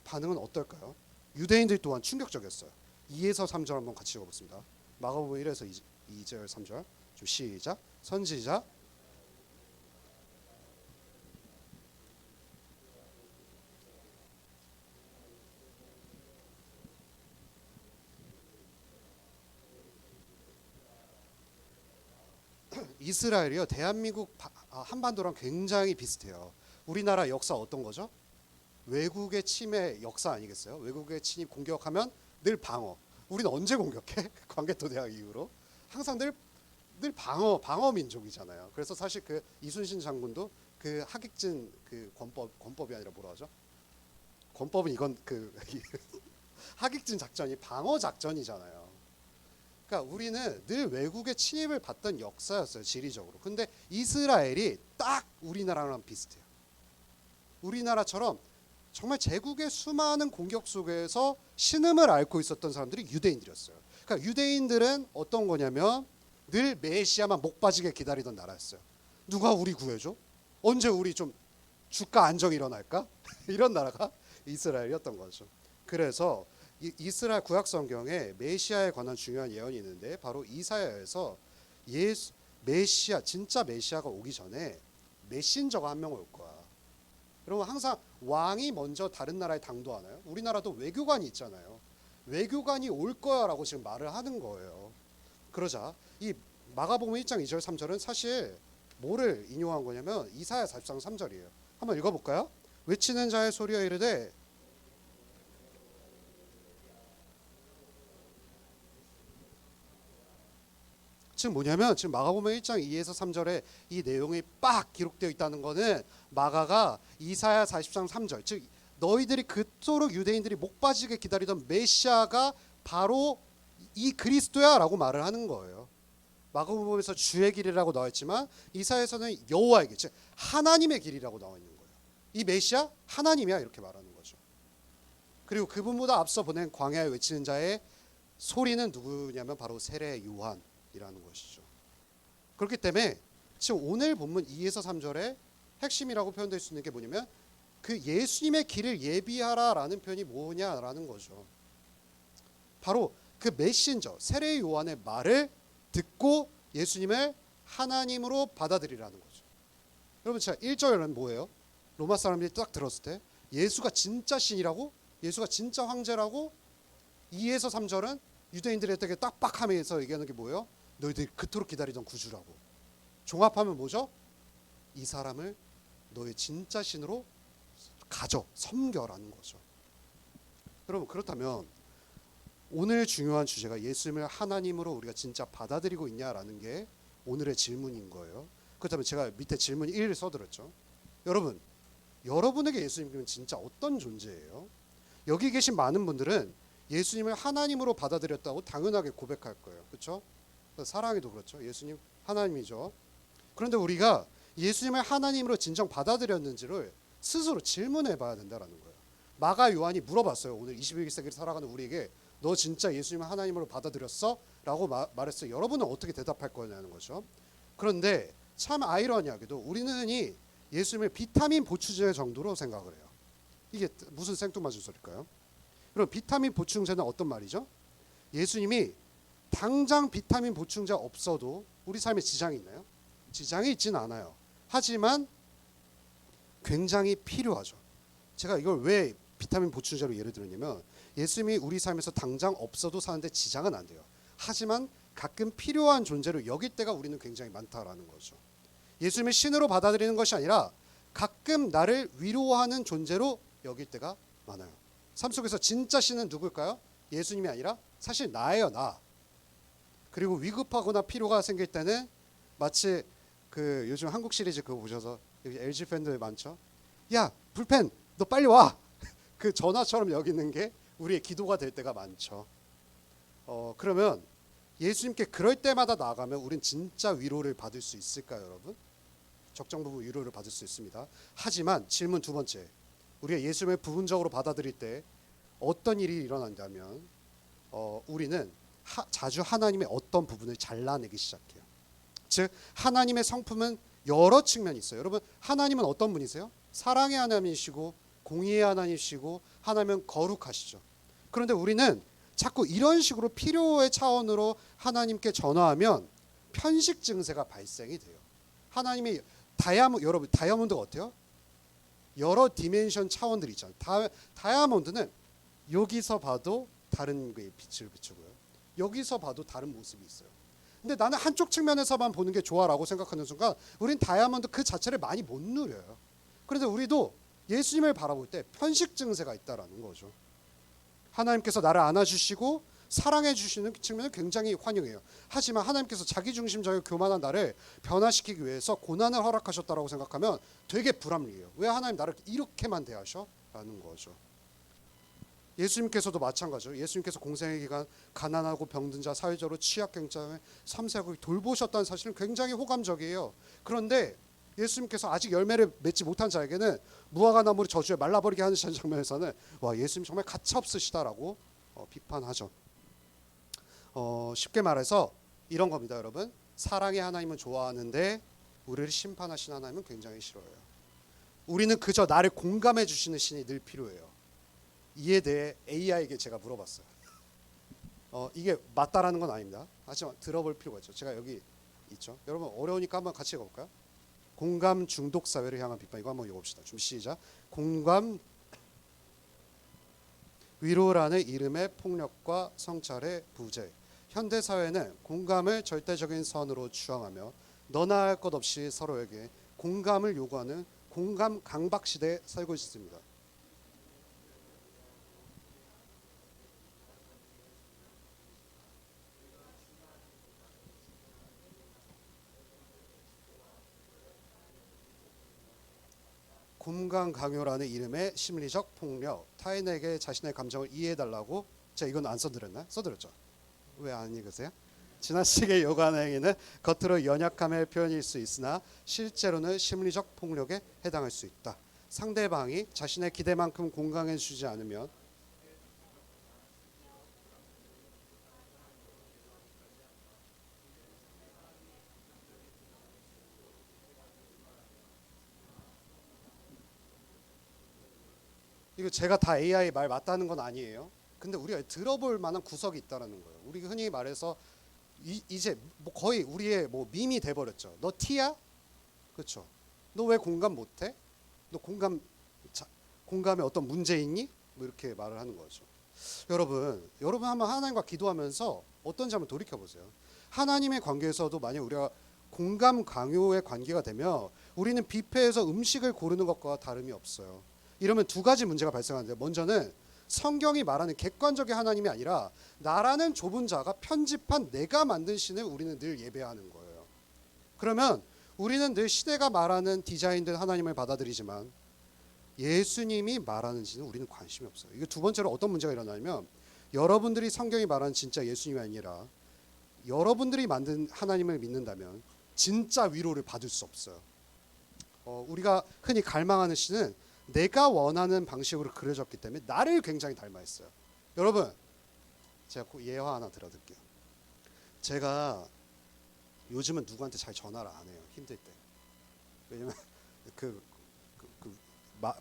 반응은 어떨까요? 유대인들 또한 충격적이었어요. 2에서 3절 한번 같이 읽어보겠습니다. 마가복음 1에서 2절 3절 좀 시작. 선지자 이스라엘이요, 대한민국 한반도랑 굉장히 비슷해요. 우리나라 역사 어떤 거죠? 외국의 침해 역사 아니겠어요? 외국의 침입 공격하면 늘 방어. 우리는 언제 공격해? 광개토 대학 이후로 항상 늘 방어 민족이잖아요. 그래서 사실 그 이순신 장군도 그 하객진 그 권법이 아니라 뭐라 하죠? 권법은 이건 그 하객진 작전이 방어 작전이잖아요. 그러니까 우리는 늘 외국의 침입을 받던 역사였어요, 지리적으로. 근데 이스라엘이 딱 우리나라랑 비슷해요. 우리나라처럼 정말 제국의 수많은 공격 속에서 신음을 앓고 있었던 사람들이 유대인들이었어요. 그러니까 유대인들은 어떤 거냐면 늘 메시아만 목 빠지게 기다리던 나라였어요. 누가 우리 구해줘? 언제 우리 좀 주가 안정이 일어날까? 이런 나라가 이스라엘이었던 거죠. 그래서 이스라엘 구약 성경에 메시아에 관한 중요한 예언이 있는데 바로 이사야에서 메시아, 진짜 메시아가 오기 전에 메신저가 한 명 올 거야. 여러분 항상 왕이 먼저 다른 나라에 당도하나요? 우리나라도 외교관이 있잖아요. 외교관이 올 거야라고 지금 말을 하는 거예요. 그러자 이 마가복음 1장 2절 3절은 사실 뭐를 인용한 거냐면 이사야 43장 3절이에요. 한번 읽어볼까요? 외치는 자의 소리여 이르되 지금 뭐냐면 지금 마가복음 1장 2에서 3절에 이 내용이 빡 기록되어 있다는 거는 마가가 이사야 40장 3절 즉 너희들이 그토록 유대인들이 목 빠지게 기다리던 메시아가 바로 이 그리스도야 라고 말을 하는 거예요. 마가복음에서 주의 길이라고 나와 있지만 이사야에서는 여호와의 길, 즉 하나님의 길이라고 나와 있는 거예요. 이 메시아 하나님이야 이렇게 말하는 거죠. 그리고 그분보다 앞서 보낸 광야에 외치는 자의 소리는 누구냐면 바로 세례 요한이라는 것이죠. 그렇기 때문에 지금 오늘 본문 2에서 3절의 핵심이라고 표현될 수 있는 게 뭐냐면 그 예수님의 길을 예비하라라는 표현이 뭐냐라는 거죠. 바로 그 메신저 세례 요한의 말을 듣고 예수님을 하나님으로 받아들이라는 거죠. 여러분 제가 1절은 뭐예요? 로마 사람들이 딱 들었을 때 예수가 진짜 신이라고, 예수가 진짜 황제라고. 2에서 3절은 유대인들의 되게 딱박함에서 얘기하는 게 뭐예요? 너희들이 그토록 기다리던 구주라고. 종합하면 뭐죠? 이 사람을 너의 진짜 신으로 가져, 섬겨라는 거죠. 여러분 그렇다면 오늘 중요한 주제가 예수님을 하나님으로 우리가 진짜 받아들이고 있냐라는 게 오늘의 질문인 거예요. 그렇다면 제가 밑에 질문 1을 써드렸죠. 여러분, 여러분에게 예수님은 진짜 어떤 존재예요? 여기 계신 많은 분들은 예수님을 하나님으로 받아들였다고 당연하게 고백할 거예요. 그렇죠? 사랑이도 그렇죠. 예수님 하나님이죠. 그런데 우리가 예수님을 하나님으로 진정 받아들였는지를 스스로 질문해 봐야 된다는 거예요. 마가 요한이 물어봤어요. 오늘 21세기를 살아가는 우리에게 너 진짜 예수님을 하나님으로 받아들였어? 라고 말했어요. 여러분은 어떻게 대답할 거냐는 거죠. 그런데 참 아이러니하게도 우리는 흔히 예수님을 비타민 보충제 정도로 생각을 해요. 이게 무슨 생뚱맞은 소리일까요? 그럼 비타민 보충제는 어떤 말이죠? 예수님이 당장 비타민 보충제 없어도 우리 삶에 지장이 있나요? 지장이 있지는 않아요. 하지만 굉장히 필요하죠. 제가 이걸 왜 비타민 보충제로 예를 들었냐면 예수님이 우리 삶에서 당장 없어도 사는데 지장은 안 돼요. 하지만 가끔 필요한 존재로 여길 때가 우리는 굉장히 많다라는 거죠. 예수님을 신으로 받아들이는 것이 아니라 가끔 나를 위로하는 존재로 여길 때가 많아요. 삶 속에서 진짜 신은 누굴까요? 예수님이 아니라 사실 나예요, 나. 그리고 위급하거나 필요가 생길 때는 마치 그 요즘 한국 시리즈 그거 보셔서 여기 LG 팬들 많죠? 야, 불펜 너 빨리 와. 그 전화처럼 여기는 게 우리의 기도가 될 때가 많죠. 그러면 예수님께 그럴 때마다 나아가면 우린 진짜 위로를 받을 수 있을까요, 여러분? 적정 부분 위로를 받을 수 있습니다. 하지만 질문 두 번째, 우리가 예수님을 부분적으로 받아들일 때 어떤 일이 일어난다면 우리는 자주 하나님의 어떤 부분을 잘라내기 시작해요. 즉 하나님의 성품은 여러 측면이 있어요. 여러분, 하나님은 어떤 분이세요? 사랑의 하나님이시고 공의의 하나님이시고 하나님은 거룩하시죠. 그런데 우리는 자꾸 이런 식으로 필요의 차원으로 하나님께 전화하면 편식 증세가 발생이 돼요. 하나님이 여러분 다이아몬드가 어때요? 여러 디멘션 차원들이 있잖아요. 다이아몬드는 여기서 봐도 다른 게 빛을 비추고요. 여기서 봐도 다른 모습이 있어요. 근데 나는 한쪽 측면에서만 보는 게 좋아라고 생각하는 순간 우린 다이아몬드 그 자체를 많이 못 누려요. 그런데 우리도 예수님을 바라볼 때 편식 증세가 있다라는 거죠. 하나님께서 나를 안아주시고 사랑해 주시는 측면은 굉장히 환영해요. 하지만 하나님께서 자기중심적이고 교만한 나를 변화시키기 위해서 고난을 허락하셨다라고 생각하면 되게 불합리해요. 왜 하나님 나를 이렇게만 대하셔? 라는 거죠. 예수님께서도 마찬가지죠. 예수님께서 공생의 기간 가난하고 병든 자, 사회적으로 취약계층을 섬세하게 돌보셨다는 사실은 굉장히 호감적이에요. 그런데 예수님께서 아직 열매를 맺지 못한 자에게는 무화과 나무를 저주에 말라버리게 하는 장면에서는 와, 예수님 정말 가차없으시다라고 비판하죠. 쉽게 말해서 이런 겁니다, 여러분. 사랑의 하나님은 좋아하는데 우리를 심판하신 하나님은 굉장히 싫어해요. 우리는 그저 나를 공감해 주시는 신이 늘 필요해요. 이에 대해 AI에게 제가 물어봤어요. 이게 맞다라는 건 아닙니다. 하지만 들어볼 필요가 있죠. 제가 여기 있죠. 여러분 어려우니까 한번 같이 읽어볼까요? 공감 중독 사회를 향한 비판. 이거 한번 읽어봅시다. 준비 시작. 공감 위로라는 이름의 폭력과 성찰의 부재. 현대 사회는 공감을 절대적인 선으로 추앙하며 너나 할 것 없이 서로에게 공감을 요구하는 공감 강박 시대에 살고 있습니다. 공감 강요라는 이름의 심리적 폭력, 타인에게 자신의 감정을 이해해달라고. 제가 이건 안 써드렸나요? 써드렸죠. 왜 안 읽으세요? 지나치게 요구하는 행위는 겉으로 연약함의 표현일 수 있으나 실제로는 심리적 폭력에 해당할 수 있다. 상대방이 자신의 기대만큼 공감해 주지 않으면 이거 제가 다 AI 말 맞다는 건 아니에요. 근데 우리가 들어볼 만한 구석이 있다라는 거예요. 우리가 흔히 말해서 이제 뭐 거의 우리의 뭐 밈이 돼버렸죠. 너 T야? 그렇죠. 너 왜 공감 못해? 너 공감에 어떤 문제 있니? 뭐 이렇게 말을 하는 거죠. 여러분 한번 하나님과 기도하면서 어떤지 한번 돌이켜 보세요. 하나님의 관계에서도 만약 우리가 공감 강요의 관계가 되면 우리는 뷔페에서 음식을 고르는 것과 다름이 없어요. 이러면 두 가지 문제가 발생하는데, 먼저는 성경이 말하는 객관적인 하나님이 아니라 나라는 좁은 자가 편집한 내가 만든 신을 우리는 늘 예배하는 거예요. 그러면 우리는 늘 시대가 말하는 디자인된 하나님을 받아들이지만 예수님이 말하는 신은 우리는 관심이 없어요. 이게 두 번째로 어떤 문제가 일어나냐면, 여러분들이 성경이 말하는 진짜 예수님이 아니라 여러분들이 만든 하나님을 믿는다면 진짜 위로를 받을 수 없어요. 우리가 흔히 갈망하는 신은 내가 원하는 방식으로 그려졌기 때문에 나를 굉장히 닮아있어요. 여러분, 제가 예화 하나 들어드릴게요. 제가 요즘은 누구한테 잘 전화를 안 해요. 힘들 때. 왜냐면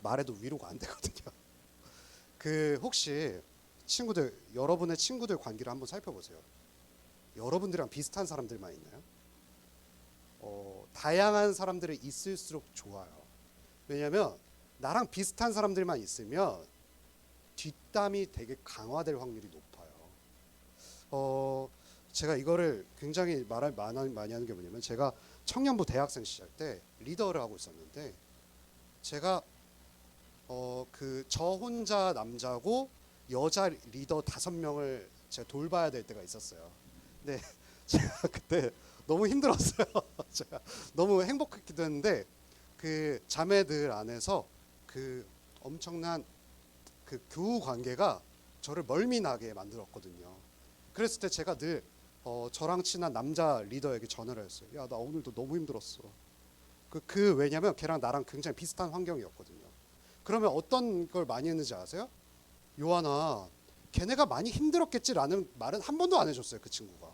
말해도 위로가 안 되거든요. 혹시 여러분의 친구들 관계를 한번 살펴보세요. 여러분들이랑 비슷한 사람들만 있나요? 다양한 사람들이 있을수록 좋아요. 왜냐하면 나랑 비슷한 사람들만 있으면 뒷담이 되게 강화될 확률이 높아요. 제가 이거를 굉장히 말을 많이 하는 게 뭐냐면, 제가 청년부 대학생 시절 때 리더를 하고 있었는데, 제가 그 저 혼자 남자고 여자 리더 5명을 제가 돌봐야 될 때가 있었어요. 근데 제가 그때 너무 힘들었어요. 제가 너무 행복했기도 했는데 그 자매들 안에서 그 엄청난 그 교우 관계가 저를 멀미나게 만들었거든요. 그랬을 때 제가 늘 저랑 친한 남자 리더에게 전화를 했어요. 야, 나 오늘도 너무 힘들었어. 왜냐면 걔랑 나랑 굉장히 비슷한 환경이었거든요. 그러면 어떤 걸 많이 했는지 아세요? 요한아, 걔네가 많이 힘들었겠지라는 말은 한 번도 안 해줬어요. 그 친구가.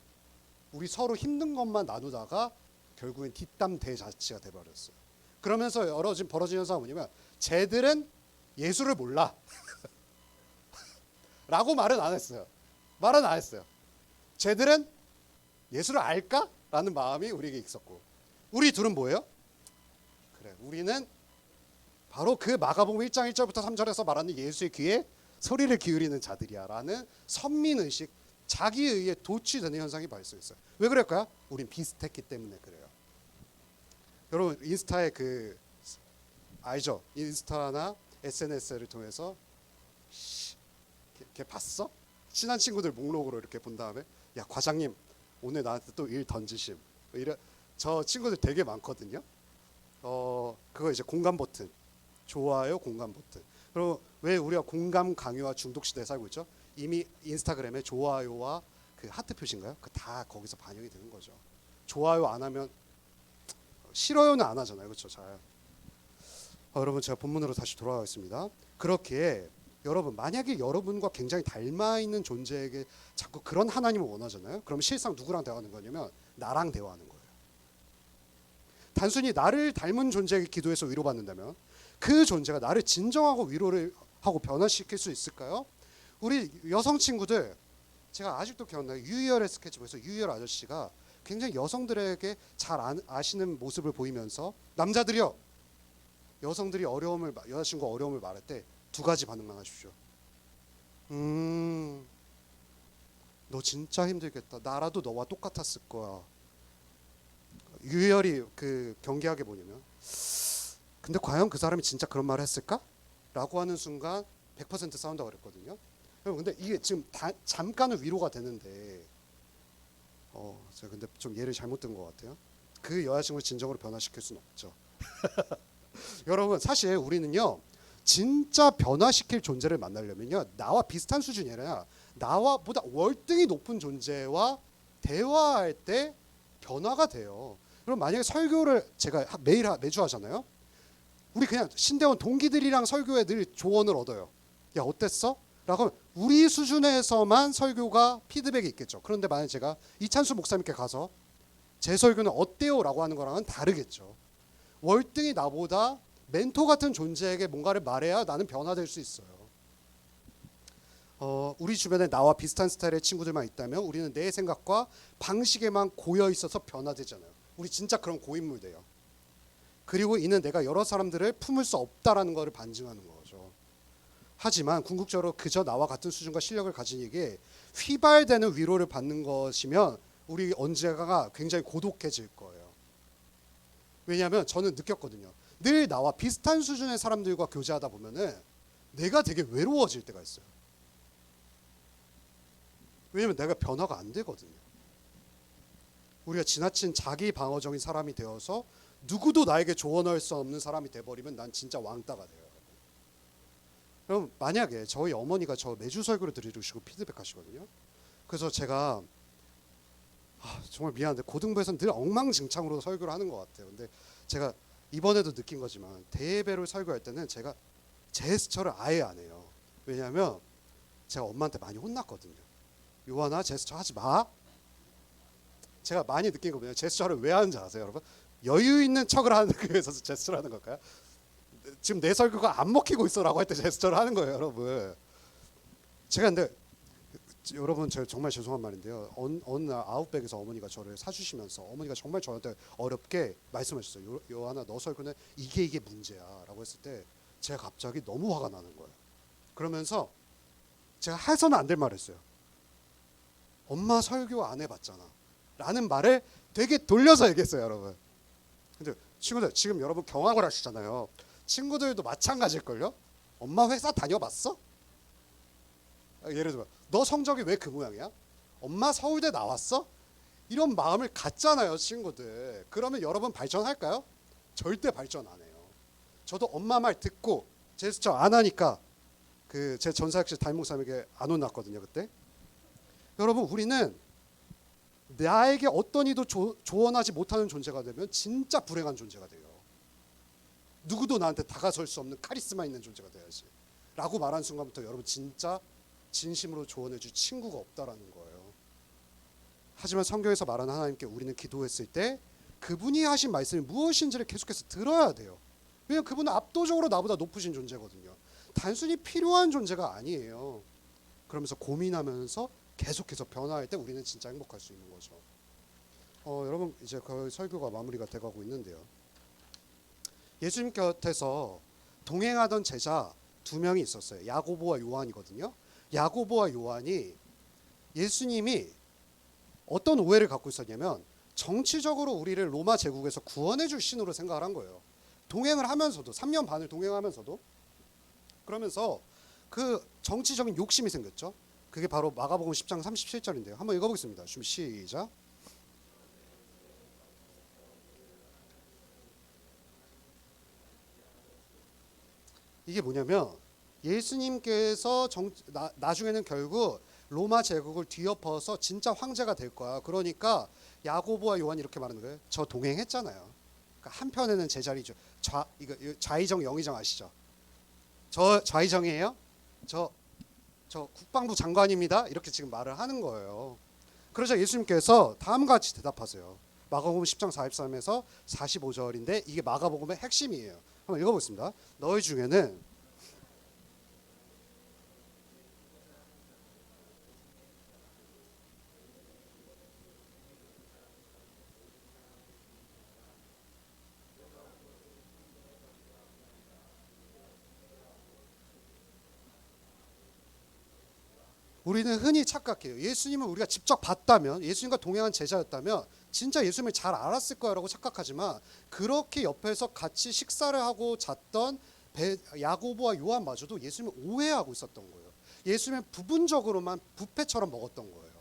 우리 서로 힘든 것만 나누다가 결국엔 뒷담 대잔치가 돼버렸어요. 그러면서 벌어진 현상은 뭐냐면 쟤들은 예수를 몰라 라고 말은 안 했어요. 말은 안 했어요. 쟤들은 예수를 알까? 라는 마음이 우리에게 있었고, 우리 둘은 뭐예요? 그래, 우리는 바로 그 마가복음 1장 1절부터 3절에서 말하는 예수의 귀에 소리를 기울이는 자들이야 라는 선민의식, 자기의에 도취되는 현상이 발생했어요. 왜 그럴까요? 우린 비슷했기 때문에 그래요. 여러분 인스타에 그 알죠? 인스타나 SNS를 통해서 걔 봤어? 친한 친구들 목록으로 이렇게 본 다음에 야 과장님 오늘 나한테 또 일 던지심, 저 친구들 되게 많거든요. 그거 이제 공감 버튼, 좋아요 공감 버튼. 그리고 왜 우리가 공감 강요와 중독 시대에 살고 있죠? 이미 인스타그램에 좋아요와 그 하트 표시인가요? 그 다 거기서 반영이 되는 거죠. 좋아요 안 하면 싫어요는 안 하잖아요, 그렇죠? 잘. 여러분 제가 본문으로 다시 돌아가겠습니다. 그렇게 여러분 만약에 여러분과 굉장히 닮아 있는 존재에게 자꾸 그런 하나님을 원하잖아요. 그럼 실상 누구랑 대화하는 거냐면 나랑 대화하는 거예요. 단순히 나를 닮은 존재에게 기도해서 위로받는다면 그 존재가 나를 진정하고 위로를 하고 변화시킬 수 있을까요? 우리 여성 친구들, 제가 아직도 기억나요. 유희열의 스케치북에서 유희열 아저씨가 굉장히 여성들에게 잘 아시는 모습을 보이면서 남자들이요, 여성들이 여자친구가 어려움을 말할 때 2가지 반응만 하십시오. 너 진짜 힘들겠다. 나라도 너와 똑같았을 거야. 유희열이 그 경계하게 뭐냐면 근데 과연 그 사람이 진짜 그런 말을 했을까? 라고 하는 순간 100% 싸운다고 그랬거든요. 근데 이게 지금 잠깐은 위로가 되는데 제가 근데 좀 예를 잘못 든 것 같아요. 그 여자친구를 진정으로 변화시킬 수는 없죠. 여러분 사실 우리는요 진짜 변화시킬 존재를 만나려면요 나와 비슷한 수준이 아니라 나와 보다 월등히 높은 존재와 대화할 때 변화가 돼요. 그럼 만약에 설교를 제가 매주 하잖아요. 우리 그냥 신대원 동기들이랑 설교에 늘 조언을 얻어요. 야 어땠어? 라고 하면 우리 수준에서만 설교가 피드백이 있겠죠. 그런데 만약에 제가 이찬수 목사님께 가서 제 설교는 어때요? 라고 하는 거랑은 다르겠죠. 월등히 나보다 멘토 같은 존재에게 뭔가를 말해야 나는 변화될 수 있어요. 우리 주변에 나와 비슷한 스타일의 친구들만 있다면 우리는 내 생각과 방식에만 고여 있어서 변화되잖아요. 우리 진짜 그런 고인물 돼요. 그리고 이는 내가 여러 사람들을 품을 수 없다라는 것을 반증하는 거죠. 하지만 궁극적으로 그저 나와 같은 수준과 실력을 가진 이에게 휘발되는 위로를 받는 것이면 우리 언젠가가 굉장히 고독해질 거예요. 왜냐하면 저는 느꼈거든요. 늘 나와 비슷한 수준의 사람들과 교제하다 보면은 내가 되게 외로워질 때가 있어요. 왜냐하면 내가 변화가 안 되거든요. 우리가 지나친 자기 방어적인 사람이 되어서 누구도 나에게 조언할 수 없는 사람이 돼버리면 난 진짜 왕따가 돼요. 그럼 만약에 저희 어머니가 저 매주 설교를 들으시고 피드백하시거든요. 그래서 제가 정말 미안한데 고등부에서는 늘 엉망진창으로 설교를 하는 것 같아요. 근데 제가 이번에도 느낀 거지만 대예배를 설교할 때는 제가 제스처를 아예 안 해요. 왜냐하면 제가 엄마한테 많이 혼났거든요. 요한아 제스처 하지 마. 제가 많이 느낀 거거든요. 제스처를 왜 하는지 아세요, 여러분? 여유 있는 척을 하는 그 위해서 제스처를 하는 걸까요? 지금 내 설교가 안 먹히고 있어라고 할 때 제스처를 하는 거예요, 여러분. 제가 근데 여러분 제가 정말 죄송한 말인데요. 어느 날 아웃백에서 어머니가 저를 사주시면서 어머니가 정말 저한테 어렵게 말씀하셨어요. 요한아 너 설교는 이게 문제야라고 했을 때 제가 갑자기 너무 화가 나는 거예요. 그러면서 제가 해서는 안 될 말을 했어요. 엄마 설교 안 해봤잖아 라는 말을 되게 돌려서 얘기했어요, 여러분. 근데 친구들 지금 여러분 경악을 하시잖아요. 친구들도 마찬가지일걸요. 엄마 회사 다녀봤어? 예를 들어 너 성적이 왜 그 모양이야? 엄마 서울대 나왔어? 이런 마음을 갖잖아요, 친구들. 그러면 여러분 발전할까요? 절대 발전 안 해요. 저도 엄마 말 듣고 제스처 안 하니까 그 제 전사역시 담임 목사님에게 안 혼났거든요, 그때. 여러분, 우리는 나에게 어떤 이도 조언하지 못하는 존재가 되면 진짜 불행한 존재가 돼요. 누구도 나한테 다가설 수 없는 카리스마 있는 존재가 돼야지 라고 말한 순간부터 여러분 진짜 진심으로 조언해 줄 친구가 없다라는 거예요. 하지만 성경에서 말하는 하나님께 우리는 기도했을 때 그분이 하신 말씀이 무엇인지를 계속해서 들어야 돼요. 왜냐하면 그분은 압도적으로 나보다 높으신 존재거든요. 단순히 필요한 존재가 아니에요. 그러면서 고민하면서 계속해서 변화할 때 우리는 진짜 행복할 수 있는 거죠. 여러분, 이제 거의 설교가 마무리가 돼가고 있는데요. 예수님 곁에서 동행하던 제자 2명이 있었어요. 야고보와 요한이거든요. 야고보와 요한이 예수님이 어떤 오해를 갖고 있었냐면 정치적으로 우리를 로마 제국에서 구원해 줄 신으로 생각을 한 거예요. 동행을 하면서도 3년 반을 동행하면서도 그러면서 그 정치적인 욕심이 생겼죠. 그게 바로 마가복음 10장 37절인데요. 한번 읽어보겠습니다. 준비 시작. 이게 뭐냐면 예수님께서 나중에는 결국 로마 제국을 뒤엎어서 진짜 황제가 될 거야. 그러니까 야고보와 요한이 이렇게 말하는 거예요. 저 동행했잖아요. 그러니까 한편에는 제자리죠. 이거 좌의정 영의정 아시죠? 저 좌의정이에요? 저 국방부 장관입니다. 이렇게 지금 말을 하는 거예요. 그러자 예수님께서 다음과 같이 대답하세요. 마가복음 10장 43에서 45절인데 이게 마가복음의 핵심이에요. 한번 읽어보겠습니다. 너희 중에는 우리는 흔히 착각해요. 예수님을 우리가 직접 봤다면, 예수님과 동행한 제자였다면 진짜 예수님을 잘 알았을 거라고 착각하지만 그렇게 옆에서 같이 식사를 하고 잤던 야고보와 요한마저도 예수님을 오해하고 있었던 거예요. 예수님을 부분적으로만 뷔페처럼 먹었던 거예요.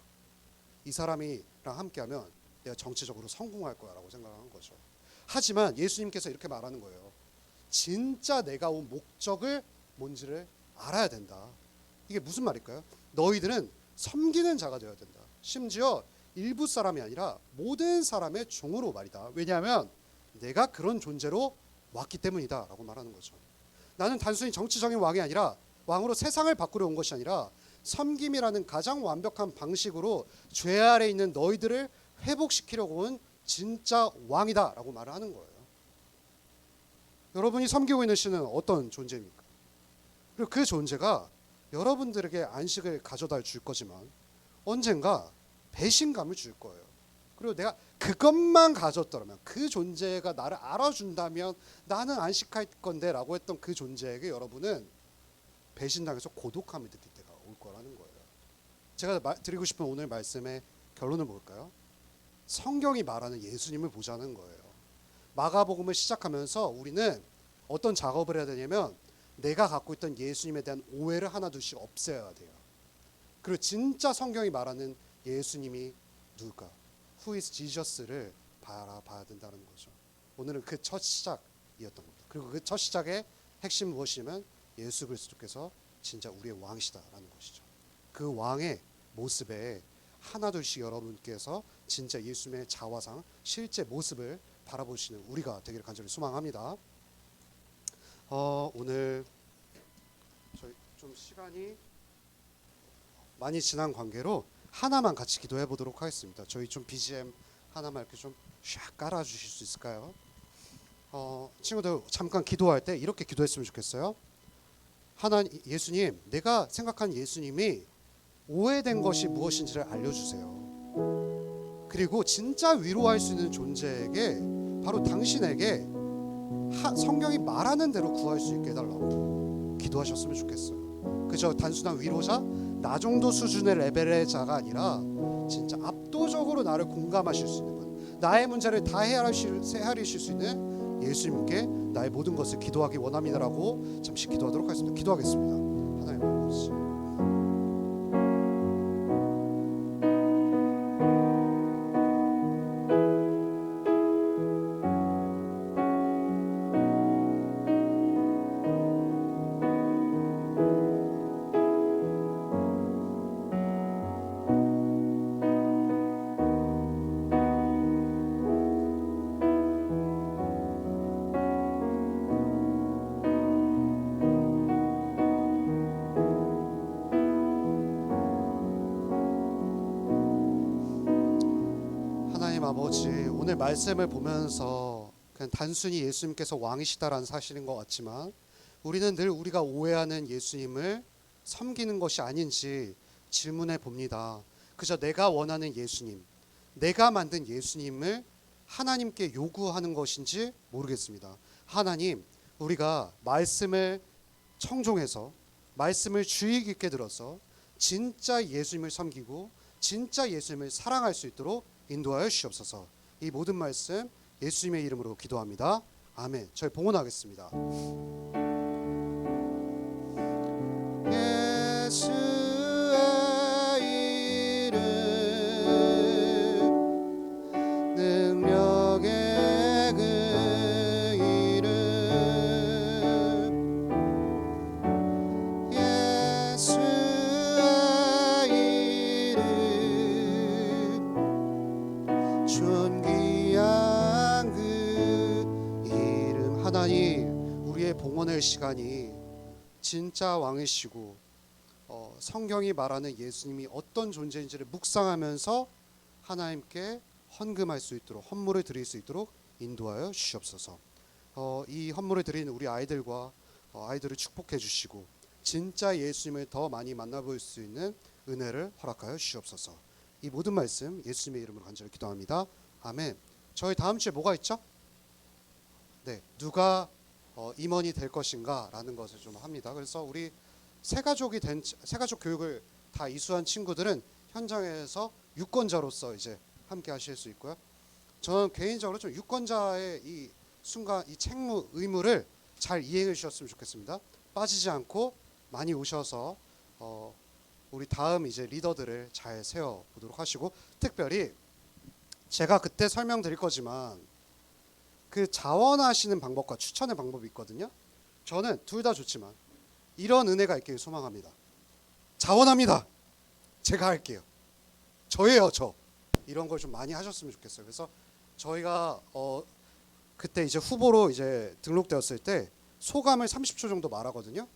이 사람이랑 함께하면 내가 정치적으로 성공할 거야라고 생각한 거죠. 하지만 예수님께서 이렇게 말하는 거예요. 진짜 내가 온 목적을 뭔지를 알아야 된다. 이게 무슨 말일까요? 너희들은 섬기는 자가 되어야 된다. 심지어 일부 사람이 아니라 모든 사람의 종으로 말이다. 왜냐하면 내가 그런 존재로 왔기 때문이다 라고 말하는 거죠. 나는 단순히 정치적인 왕이 아니라 왕으로 세상을 바꾸려 온 것이 아니라 섬김이라는 가장 완벽한 방식으로 죄 아래 있는 너희들을 회복시키려고 온 진짜 왕이다 라고 말을 하는 거예요. 여러분이 섬기고 있는 신은 어떤 존재입니까? 그리고 그 존재가 여러분들에게 안식을 가져다 줄 거지만 언젠가 배신감을 줄 거예요. 그리고 내가 그것만 가졌더라면, 그 존재가 나를 알아준다면 나는 안식할 건데 라고 했던 그 존재에게 여러분은 배신당해서 고독함을 느낄 때가 올 거라는 거예요. 제가 드리고 싶은 오늘 말씀의 결론은 뭘까요? 성경이 말하는 예수님을 보자는 거예요. 마가복음을 시작하면서 우리는 어떤 작업을 해야 되냐면 내가 갖고 있던 예수님에 대한 오해를 하나둘씩 없애야 돼요. 그리고 진짜 성경이 말하는 예수님이 누굴까? Who is Jesus를 바라봐야 된다는 거죠. 오늘은 그 첫 시작이었던 겁니다. 그리고 그 첫 시작의 핵심 무엇이냐면 예수 그리스도께서 진짜 우리의 왕이시다라는 것이죠. 그 왕의 모습에 하나둘씩 여러분께서 진짜 예수님의 자화상, 실제 모습을 바라보시는 우리가 되기를 간절히 소망합니다. 오늘 저희 좀 시간이 많이 지난 관계로 하나만 같이 기도해 보도록 하겠습니다. 저희 좀 BGM 하나만 이렇게 좀 샥 깔아 주실 수 있을까요? 친구들 잠깐 기도할 때 이렇게 기도했으면 좋겠어요. 하나님, 예수님, 내가 생각한 예수님이 오해된 것이 무엇인지를 알려주세요. 그리고 진짜 위로할 수 있는 존재에게, 바로 당신에게 성경이 말하는 대로 구할 수 있게 해달라고 기도하셨으면 좋겠어요. 그저 단순한 위로자, 나 정도 수준의 레벨의 자가 아니라 진짜 압도적으로 나를 공감하실 수 있는 분, 나의 문제를 다 헤아리실 수 있는 예수님께 나의 모든 것을 기도하기 원합니다라고 잠시 기도하도록 하겠습니다. 기도하겠습니다. 하나님 아버지, 하나님 아버지, 오늘 말씀을 보면서 그냥 단순히 예수님께서 왕이시다라는 사실인 것 같지만 우리는 늘 우리가 오해하는 예수님을 섬기는 것이 아닌지 질문해 봅니다. 그저 내가 원하는 예수님, 내가 만든 예수님을 하나님께 요구하는 것인지 모르겠습니다. 하나님, 우리가 말씀을 청종해서 말씀을 주의 깊게 들어서 진짜 예수님을 섬기고 진짜 예수님을 사랑할 수 있도록 인도하여 주시옵소서. 이 모든 말씀 예수님의 이름으로 기도합니다. 아멘. 저희 봉헌하겠습니다. 예수의 이름, 능력의 그 이름, 예수의 이름, 존귀한 그 이름. 하나님, 우리의 봉헌의 시간이 진짜 왕이시고 성경이 말하는 예수님이 어떤 존재인지를 묵상하면서 하나님께 헌금할 수 있도록, 헌물을 드릴 수 있도록 인도하여 주시옵소서. 이 헌물을 드리는 우리 아이들과 아이들을 축복해 주시고 진짜 예수님을 더 많이 만나볼 수 있는 은혜를 허락하여 주시옵소서. 이 모든 말씀 예수님의 이름으로 간절히 기도합니다. 아멘. 저희 다음 주에 뭐가 있죠? 네, 누가 임원이 될 것인가 라는 것을 좀 합니다. 그래서 우리 새가족 교육을 다 이수한 친구들은 현장에서 유권자로서 이제 함께 하실 수 있고요. 저는 개인적으로 좀 유권자의 이 순간 이 책무 의무를 잘 이행해 주셨으면 좋겠습니다. 빠지지 않고 많이 오셔서 우리 다음 이제 리더들을 잘 세워 보도록 하시고, 특별히 제가 그때 설명드릴 거지만 그 자원하시는 방법과 추천의 방법이 있거든요. 저는 둘 다 좋지만 이런 은혜가 있기를 소망합니다. 자원합니다. 제가 할게요. 저예요, 저. 이런 걸 좀 많이 하셨으면 좋겠어요. 그래서 저희가 그때 이제 후보로 이제 등록되었을 때 소감을 30초 정도 말하거든요.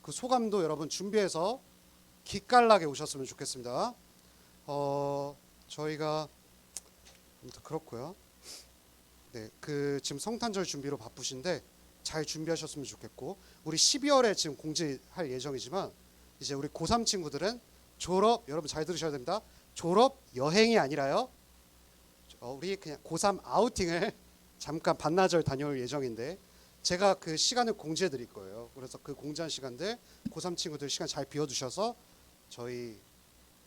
그 소감도 여러분 준비해서 기깔나게 오셨으면 좋겠습니다. 저희가 아무튼 그렇고요. 네, 그 지금 성탄절 준비로 바쁘신데 잘 준비하셨으면 좋겠고, 우리 12월에 지금 공지할 예정이지만 이제 우리 고3 친구들은 졸업, 여러분 잘 들으셔야 됩니다. 졸업 여행이 아니라요. 우리 그냥 고3 아우팅을 잠깐 반나절 다녀올 예정인데 제가 그 시간을 공지해 드릴 거예요. 그래서 그 공지한 시간들 고3 친구들 시간 잘 비워두셔서 저희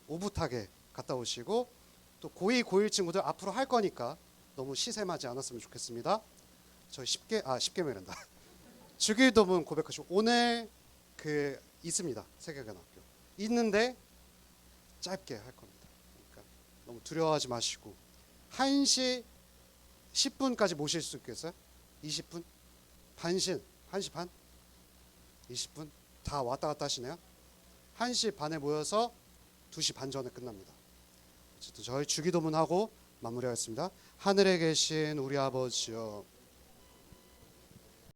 오붓하게 갔다 오시고, 또 고2, 고1 친구들 앞으로 할 거니까 너무 시샘하지 않았으면 좋겠습니다. 저희 10개면이란다. 주기도문 고백하시고, 오늘 그 있습니다. 세계관학교 있는데 짧게 할 겁니다. 그러니까 너무 두려워하지 마시고 1시 10분까지 모실 수 있겠어요? 20분? 1시 반? 20분? 다 왔다 갔다 하시네요. 1시 반에 모여서 2시 반 전에 끝납니다. 어쨌든 저희 주기도문하고 마무리하겠습니다. 하늘에 계신 우리 아버지여,